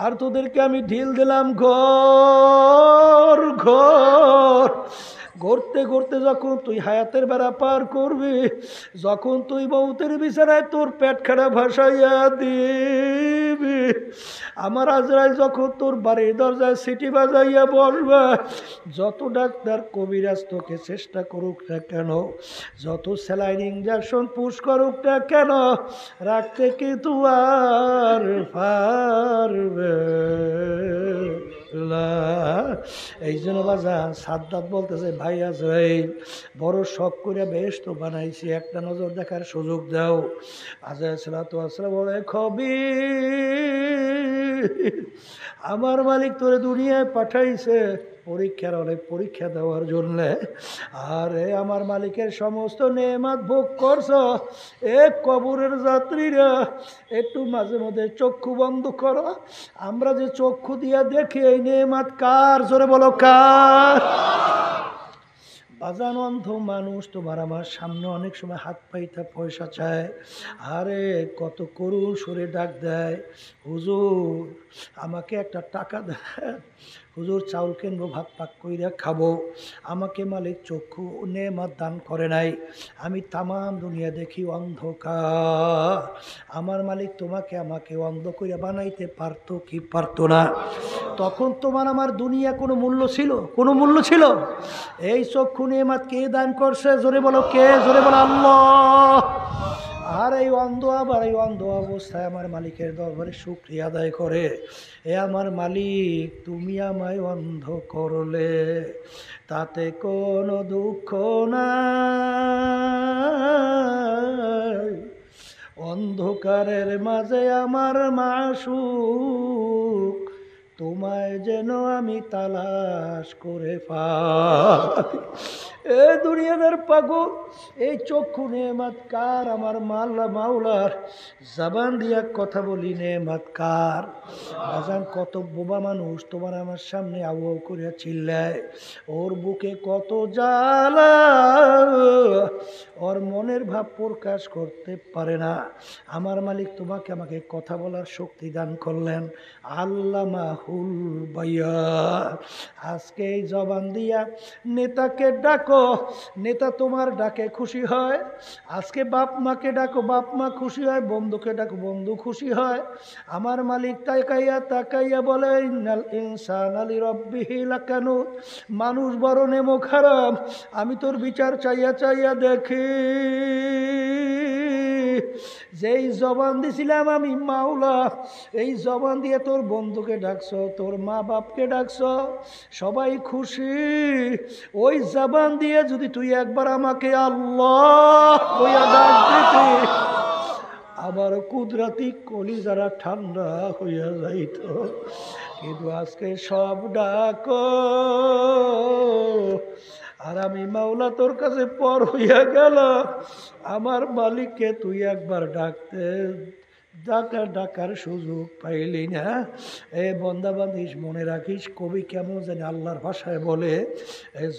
আর তোদেরকে আমি ঢিল দিলাম ঘর ঘর। ঘুরতে ঘুরতে যখন তুই হায়াতের বেড়া পার করবি, যখন তুই মৌতের বিছানায় তোর পেট খাড়া ভাসাইয়া দিবি, আমার আজরাইল যখন তোর বাড়ির দরজায় সিটি বাজাইয়া বসবে, যত ডাক্তার কবিরাজ তোকে চেষ্টা করুক না কেন, যত স্যালাইন ইঞ্জেকশন পুশ করুক না কেন, রাখতে কিন্তু আর পারবে না। এই জন্য বাজান সাদ্দাত বলতেছে, ভাই আজরাইল, বড় শখ করে বেহেশত বানাইছি, একটা নজর দেখার সুযোগ দাও। আজরাইল সালাতু ওয়াস সালাম বলে, খবির, আমার মালিক তোরে দুনিয়ায় পাঠাইছে পরীক্ষার হলে পরীক্ষা দেওয়ার জন্য। আরে আমার মালিকের সমস্ত নেয়ামত ভোগ করছ, এক কবরের যাত্রীরা একটু মাঝে মধ্যে চক্ষু বন্ধ করো, আমরা যে চক্ষু দিয়া দেখি এই নেয়ামত কার? জোরে বলো কার? বাজান অন্ধ মানুষ তোমার আমার সামনে অনেক সময় হাত পাইতে পয়সা চায়, আরে কত করুণ সুরে ডাক দেয়, হুজুর আমাকে একটা টাকা দেন, হুজুর চাউল কিনবো ভাত পাক কইরা খাবো, আমাকে মালিক চক্ষু নেমাত দান করে নাই, আমি তামাম দুনিয়া দেখি অন্ধকার, আমার মালিক তোমাকে আমাকে অন্ধ কইরা বানাইতে পারতো কি পারতো না? তখন তোমার আমার দুনিয়া কোনো মূল্য ছিল? কোনো মূল্য ছিল? এই চক্ষু নেমাত কে দান করছে? জোরে বলো কে? জোরে বলো আল্লাহ। আর এই অন্ধ আবার এই অন্ধ অবস্থায় আমার মালিকের দরবারে শুকরিয়া আদায় করে, এ আমার মালিক তুমি আমায় অন্ধ করলে, তাতে কোনো দুঃখ নাই, অন্ধকারের মাঝে আমার মাশূক তোমায় যেন আমি তালাশ করে পাই। এ দুনিয়াদার পাগল, এই চক্ষু নেমাত কার? আমার মাওলার জবান দিয়া কথা বলি নেমাত কার? বাজান কত বোবা মানুষ তোমার আমার সামনে আউ আউ করিয়া চিল্লায়, ওর বুকে কত জ্বালা, ওর মনের ভাব প্রকাশ করতে পারে না। আমার মালিক তোমাকে আমাকে কথা বলার শক্তি দান করলেন, আল্লামাহুল বায়ান। আজকে এই জবান দিয়া নেতাকে ডাকো, নেতা তোমার ডাকে খুশি হয়। আজকে বাপ মাকে ডাকো, বাপ মা খুশি হয়। বন্ধুকে ডাকো, বন্ধু খুশি হয়। আমার মালিক তাকাইয়া তাকাইয়া বলে, ইন্নাল ইনসানা লিরাব্বিহি লাকানুত, মানুষ বড় নেমো খারাপ, আমি তোর বিচার চাইয়া চাইয়া দেখি, যেই জবান দিছিলাম আমি মাওলা, এই জবান দিয়ে তোর বন্ধুকে ডাকছ, তোর মা বাপকে ডাকছ, সবাই খুশি। ওই জবান দিয়ে যদি তুই একবার আমাকে আল্লাহ কইয়া ডাক দিতি, আবার কুদরতি কলিজারা ঠান্ডা হইয়া যাইত। কিন্তু আজকে সব ডাকো আর আমি মাওলা তোর কাছে পর হইয়া গেল, আমার মালিককে তুই একবার ডাকার সুযোগ পাইলি না। এ বন্দা বান্দিস মনে রাখিস, কবি কেমন জানি আল্লাহর ভাষায় বলে,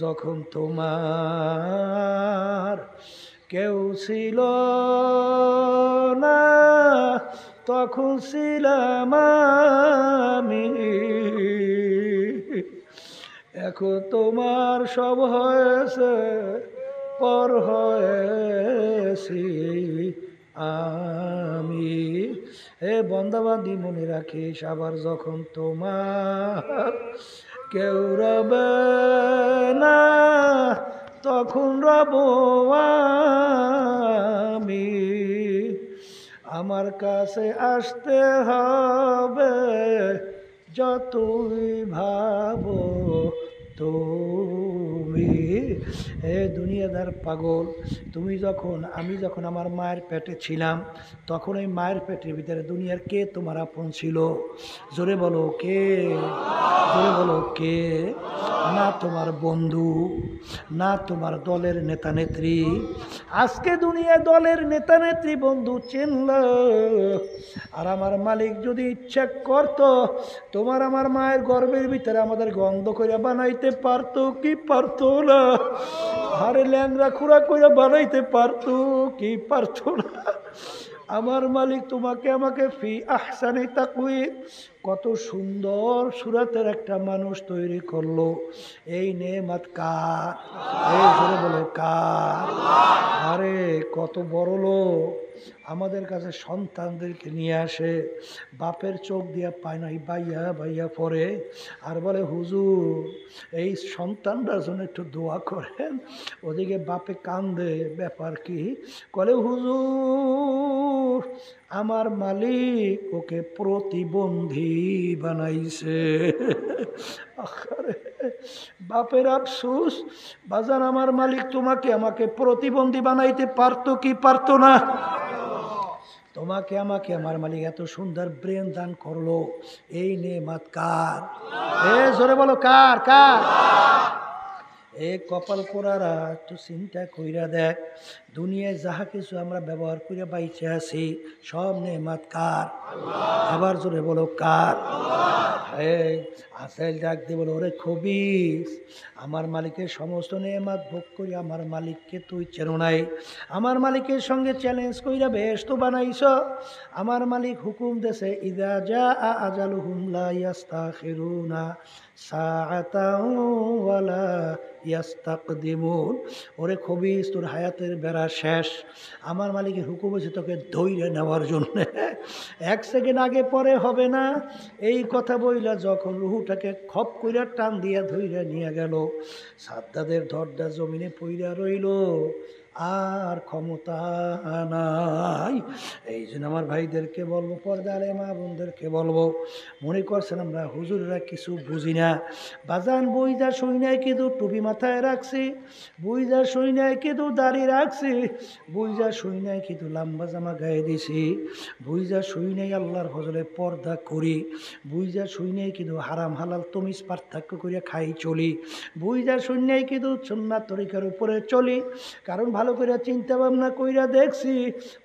যখন তোমার কেউ ছিল না তখন ছিলাম আমি, এখন তোমার সব হয়েছে পর হয়েছি আমি। হে বন্দাবান্দি মনে রাখিস, আবার যখন তোমার কেউ রবে না তখন রব আমি, আমার কাছে আসতে হবে যতই ভাবো তুমি। হে দুনিয়াদার পাগল, আমি যখন আমার মায়ের পেটে ছিলাম, তখন ওই মায়ের পেটের ভিতরে দুনিয়ার কে তোমার আপন ছিল? জোরে বলো কে? জোরে বলো কে? না তোমার বন্ধু, না তোমার দলের নেতা নেত্রী। আজকে দুনিয়া দলের নেতা নেত্রী বন্ধু চিনল, আর আমার মালিক যদি ইচ্ছা করত, তোমার আমার মায়ের গর্ভের ভিতরে আমাদের গন্ধ করে বানাইতে পারতো কি পারতো না? আরে ল্যাংরা খুঁড়া করে বানাইতে পারতো কি পারতো না? আমার মালিক তোমাকে আমাকে ফি আহসানি তাকওয়িম, কত সুন্দর সুরাতের একটা মানুষ তৈরি করলো। এই নেয়ামত কার? এই জোরে বলো কার? আরে কত বড় লোক আমাদের কাছে সন্তানদেরকে নিয়ে আসে, বাপের চোখ দিয়া পায় নাই বাইয়া বাইয়া পড়ে, আর বলে হুজুর এই সন্তানটার জন্য একটু দোয়া করেন। ওদিকে বাপে কান্দে, ব্যাপার কি? বলে হুজুর আমার মালিক ওকে প্রতিবন্ধী বানাইছে। বাপের আফসোস, বাজার আমার মালিক তোমাকে আমাকে প্রতিবন্ধী বানাইতে পারতো কি পারতো না? তোমাকে আমাকে আমার মালিক এত সুন্দর ব্রেন দান করলো, এই নেয়ামত কার? এ জোরে বলো কার? কার? এ কপাল পোড়ারা একটু চিন্তা কইরা দেখ, দুনিয়ায় যাহা কিছু আমরা ব্যবহার করে বাইচে আছি সব নেয়ামত কার? আবার জোরে বলো কার? আসাইল ডাক দিয়ে বলে, ওরে খবিস, আমার মালিকের সমস্ত নেয়ামত ভোগ করি আমার মালিককে তুই চেনো নাই। আমার মালিকের সঙ্গে চ্যালেঞ্জ কইরা বেহেশত বানাইছ। আমার মালিক হুকুম দেছে, ইযা জাআ আজালুহুম লা ইস্তাখিরুনা সাআতাও ওয়ালা ইয়াস্তাকদিমুন। ওরে খবিস, তোর হায়াতের বেড়া শেষ। আমার মালিকের হুকুম হয়েছে তোকে ধৈর্য নেওয়ার জন্য, 1 সেকেন্ড আগে পরে হবে না। এই কথা বইলা যখন রুহুটাকে খপ কইরা টান দিয়া ধইরা নিয়ে গেল, সাদ্দাদের ধরটা জমিনে পইরা রইল, আর ক্ষমতা নাই। এই জন্য আমার ভাইদেরকে বলবো, পর্দারে মা বোনদেরকে বলবো, মনে করছেন আমরা হুজুররা কিছু বুঝি না। বাজান বইজা শুই নাই কিন্তু টুপি মাথায় রাখছি, বুইজা শুই নাই কিন্তু দাড়ি রাখছি, বুইজা শুই নাই কিন্তু লম্বা জামা গায়ে দিছি, বুইজা শুই নাই আল্লাহর ফজলে পর্দা করি, বুইজা শুই নাই কিন্তু হারাম হালাল তমিজ পার্থক্য করিয়া খাই চলি, বুইজা শুই নাই কিন্তু সুন্নাত তরিকার উপরে চলি। কারণ ভালো করে চিন্তা ভাবনা কইরা দেখছি,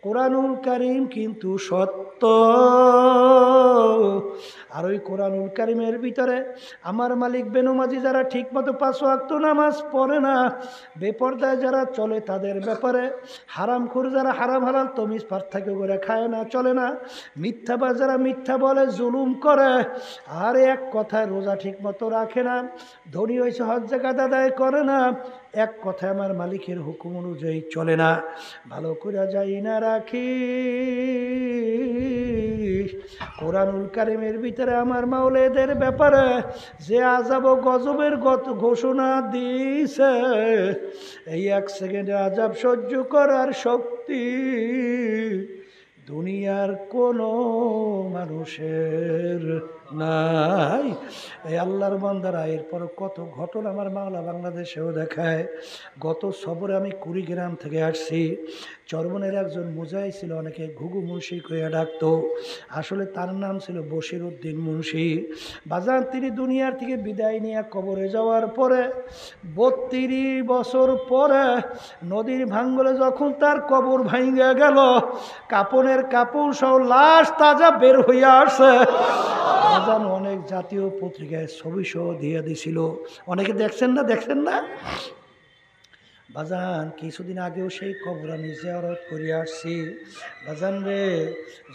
কোরআনুল কারীম কিন্তু সত্য। আর ওই কোরআনুল কারীমের ভিতরে আমার মালিক বেনমাজি যারা ঠিক মতো 5 ওয়াক্ত নামাজ পড়ে না, বেপরদায় যারা চলে তাদের ব্যাপারে, হারামখোর যারা হারাম হালাল তমিজ পার্থক্য করে খায় না চলে না, মিথ্যাবাজ যারা মিথ্যা বলে জুলুম করে, আর এক কথায় রোজা ঠিক মতো রাখে না, ধনী হয়েছে হজ যাকাত আদায় করে না, এক কথায় আমার মালিকের হুকুম অনুযায়ী চলে না, ভালো করে যাই না রাখি। কোরআনুল কারীমের ভিতরে আমার মাওলাদের ব্যাপারে যে আযাব ও গজবের ঘোষণা দিয়েছে, এই 1 সেকেন্ডে আযাব সহ্য করার শক্তি দুনিয়ার কোনো মানুষের নাই। এই আল্লাহর বান্দারা এরপর কত ঘটনা আমার মাওলা বাংলাদেশেও দেখায়। গত সবরে আমি কুড়িগ্রাম থেকে আসছি, চরমনের একজন মুজাহিদ ছিল, অনেকে ঘুঘু মুন্সি কইয়া ডাকতো, আসলে তার নাম ছিল বশির উদ্দিন মুন্সি। বাজান তিনি দুনিয়ার থেকে বিদায় নিয়ে কবরে যাওয়ার পরে 32 বছর পরে নদীর ভাঙ্গলে যখন তার কবর ভাঙ্গা গেল, কাপনের কাপড় সহ লাশ তাজা বের হইয়া আসে। বাজান অনেক জাতীয় পত্রিকায় ছবি সহ দিয়ে দিছিল, অনেকে দেখছেন না? বাজান কিছুদিন আগেও সেই কবর আমি জিয়ারত করে আসছি। বাজান রে,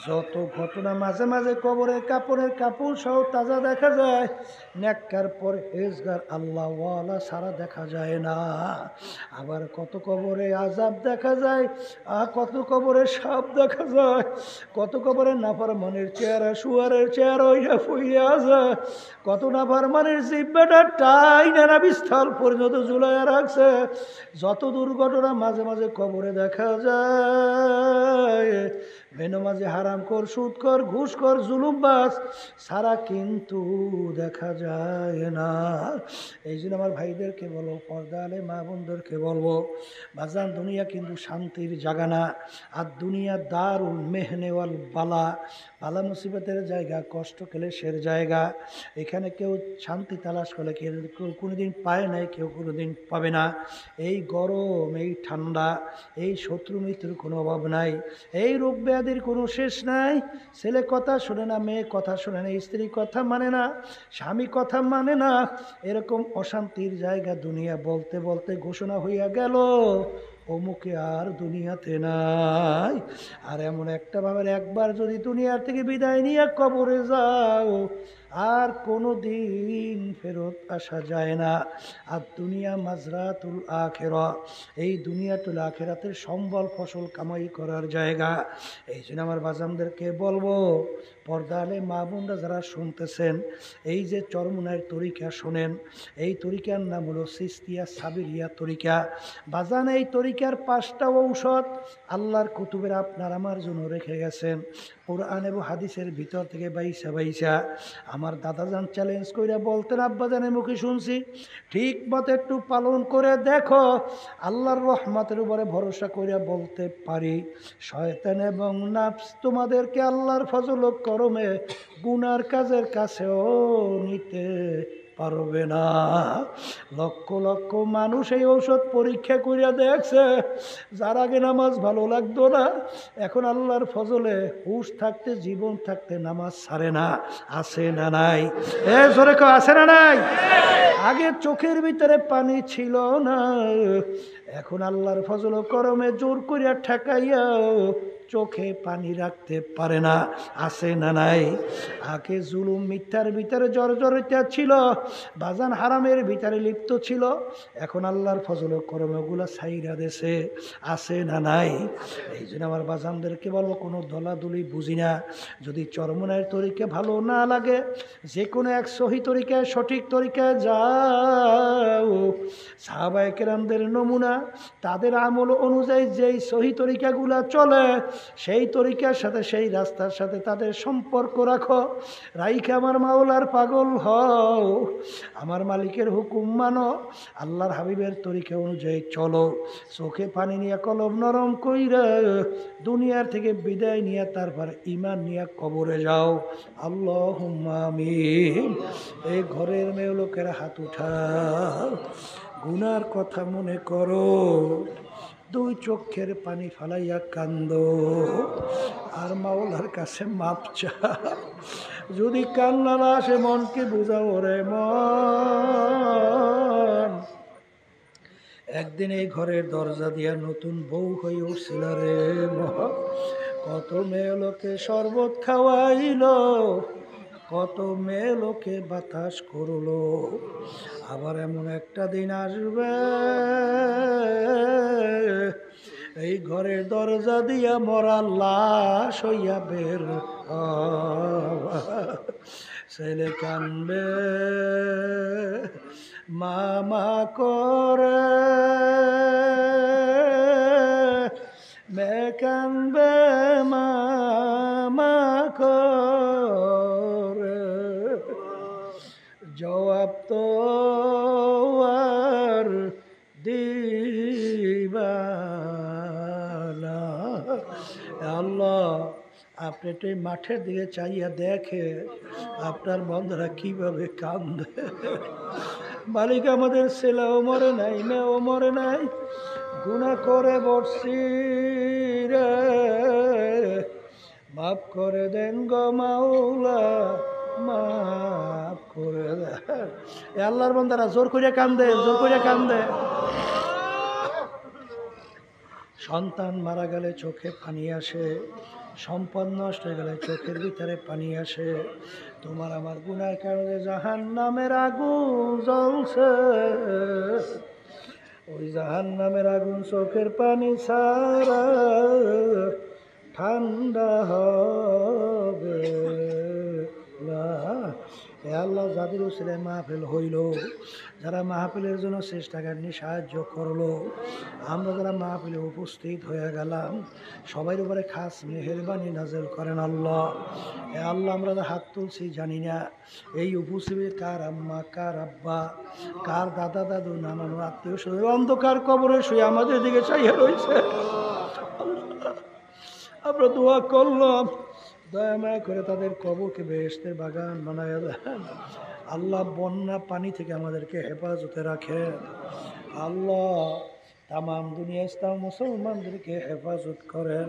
যত ঘটনা, মাঝে মাঝে কবরের কাপড়ের কাপড় সহ তাজা দেখা যায়, নেককার পরহেজগার আল্লাহওয়ালা সারা দেখা যায় না। আবার কত কবরে আযাব দেখা যায়, কত কবরে সাপ দেখা যায়, কত কবরে নাফরমানের চেহারা শুয়ারের চেহারা হইয়া ফুইয়া যায়, কত নাফরমানের জিহ্বাটা টাইনা বিস্থল পর্যন্ত ঝুলাইয়া রাখছে। যত দুর্ঘটনা মাঝে মাঝে কবরে দেখা যায়, বেনমাজি হারামখোর সুদখোর ঘুষখোর জুলুমবাজ সারা কিন্তু দেখা যায় না। এই জন্য আমার ভাইদেরকে বলবো, পর্দা আলে মা বোনদেরকে বলবো, বাজান দুনিয়া কিন্তু শান্তির জায়গা না, আর দুনিয়া দারুল মেহনে ওয়াল বালা, বালা মুসিবতের জায়গা, কষ্ট ক্লেশের জায়গা। এখানে কেউ শান্তি তালাশ করলে কেউ কোনোদিন পায় নাই, কেউ কোনোদিন পাবে না। এই গরম, এই ঠান্ডা, এই শত্রু মৃত্যুর কোনো অভাব নাই, এই রোগ ব্যাধির কোনো শেষ নাই। ছেলে কথা শোনে না, মেয়ে কথা শোনে না, স্ত্রী কথা মানে না, স্বামী কথা মানে না, এরকম অশান্তির জায়গা দুনিয়া বলতে বলতে ঘোষণা হইয়া গেল অমুকে আর দুনিয়াতে নাই। আর এমন একটা ভাবে একবার যদি দুনিয়ার থেকে বিদায় নিয়ে কবরে যাও, আর কোনো দিন ফেরত আসা যায় না। আর দুনিয়া মাজরাতুল আখিরা, এই দুনিয়াতুল আখিরাতের সম্বল ফসল কামাই করার জায়গা। এই জন্য আমার বাজানদেরকে বলবো, পর্দা আলে মা বোনরা যারা শুনতেছেন, এই যে চরমনায়ের তরিকা শোনেন, এই তরিকার নাম হলো সিস্তিয়া সাবিরিয়া তরিকা। বাজান এই তরিকার 5টা ঔষধ আল্লাহর কুতুবের আপনার আমার জন্য রেখে গেছেন, কোরআন এবং হাদিসের ভিতর থেকে বাইসা। আমার দাদাজান চ্যালেঞ্জ কইরা বলতেন, আব্বাজানের মুখে শুনছি, ঠিক মতো একটু পালন করে দেখো, আল্লাহর রহমতের উপরে ভরসা কইরা বলতে পারি, শয়তান এবং নাফস তোমাদেরকে আল্লাহর ফজল ও করমে গুনার কাজের কাছেও নিতে পারবে না। লক্ষ লক্ষ মানুষ এই ঔষধ পরীক্ষা করিয়া দেখছে, যার আগে নামাজ ভালো লাগতো না, এখন আল্লাহর ফজলে হুশ থাকতে জীবন থাকতে নামাজ ছাড়ে না। আছে না নাই? জোরে কেউ আছে না নাই? আগে চোখের ভিতরে পানি ছিল না, এখন আল্লাহর ফজল করমে জোর করিয়া ঠেকাইয়া চোখে পানি রাখতে পারে না। আছে না নাই? আগে জুলুম মিথ্যার ভিতরে জর্জরিত ছিল, বাজান হারামের ভিতরে লিপ্ত ছিল, এখন আল্লাহর ফজল করমে ওগুলা ছাইরা দেশে। আছে না নাই? এই জন্য আমার বাজানদেরকে বলবো, কোনো দলাদলি বুঝি না। যদি চরমনের তরিকা ভালো না লাগে, যে কোনো এক সহি তরিকায় সঠিক তরিকায় যাও। সাহাবায়ে কেরামদের নমুনা, তাদের আমল অনুযায়ী যেই সহি তরিকাগুলা চলে, সেই তরিকার সাথে সেই রাস্তার সাথে তাদের সম্পর্ক রাখো। রাইখে আমার মাওলার পাগল হও, আমার মালিকের হুকুম মানো, আল্লাহর হাবিবের তরিকা অনুযায়ী চলো। চোখে পানি নিয়ে কলম নরম কইরা দুনিয়ার থেকে বিদায় নিয়ে তারপর ঈমান নিয়ে কবরে যাও। আল্লাহুম্মা আমিন। এই ঘরের মেয়ে লোকেরা হাত উঠাও, গুনার কথা মনে করো, দুই চোখের পানি ফালাইয়া কান্দো, আর মাওলার কাছে মাপ চাও। যদি কান্না না আসে, মনকে বুঝাও রে মন, একদিন এই ঘরের দরজা দিয়া নতুন বউ হয়ে উঠছিল রে মন। কত মেয়ে লোকে শরবত খাওয়াইল, কত মেয়ে লোকে বাতাস করলো, আবার এমন একটা দিন আসবে এই ঘরের দরজা দিয়া মরা লাশ হইয়া বের হবা। ছেলে কানবে মামা করে, মেয়ে কানবে মামা করে, জবাব তো আর দিবা না। আল্লাহ, আপনি একটু এই মাঠের দিকে চাইয়া দেখে আপনার বন্ধুরা কিভাবে কান্দে। মালিক, আমাদের ছেলেও মরে নাই, মেয়েও মরে নাই, গুনাহ করে বসছি রে, মাফ করে দেন গো মাওলা, মাফ করে দেন। এ আল্লাহর বান্দারা জোর করে কান্দে, জোর করে কান্দে। সন্তান মারা গেলে চোখে পানি আসে, সম্পদ নষ্ট হয়ে গেলে চোখের ভিতরে পানি আসে। তোমার আমার গুনার কারণে জাহান্নামের আগুন জ্বলছে, ওই জাহান্নামের আগুন চোখের পানি ছাড়া ঠান্ডা হবে না। এ আল্লাহ, যাদের উসিলে মাহফিল হইল, যারা মাহফিলের জন্য চেষ্টাকারী সাহায্য করলো, আমরা যারা মাহফিলে উপস্থিত হয়ে গেলাম, সবার উপরে খাস মেহেরবানি নাজেল করেন আল্লাহ। এ আল্লাহ, আমরা হাত তুলছি জানি না এই উপস্থিতি কার আম্মা, কার আব্বা, কার দাদা দাদু, নানানো আত্মীয় স্বজন অন্ধকার কবরে শুয়ে আমাদের দিকে চাইয়া রয়েছে। আমরা দোয়া করলাম, দয়াময় করে তাদের কবরকে বেহেশতের বাগান বানায় দেন আল্লাহ। বন্যা পানি থেকে আমাদেরকে হেফাজতে রাখেন আল্লাহ। তামাম দুনিয়া ইসলাম মুসলমানদেরকে হেফাজত করেন,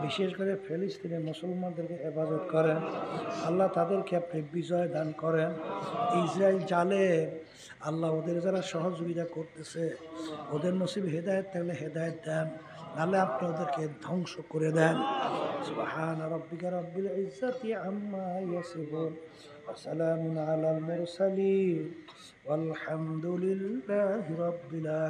বিশেষ করে ফিলিস্তিনের মুসলমানদেরকে হেফাজত করেন আল্লাহ। তাদেরকে আপনি বিজয় দান করেন। ইসরায়েল জালেম আল্লাহ, ওদের যারা সহযোগিতা করতেছে, ওদের নসিব হেদায়েত থাকলে হেদায়েত দেন, নাহলে আপনি ওদেরকে ধ্বংস করে দেন। সুবহান রাব্বিকা রাব্বিল ইজ্জাতি আম্মা ইয়াসিফুন ওয়া সালামুন আলাল মুরসালিন ওয়ালহামদুলিল্লাহি রাব্বিল আলামিন।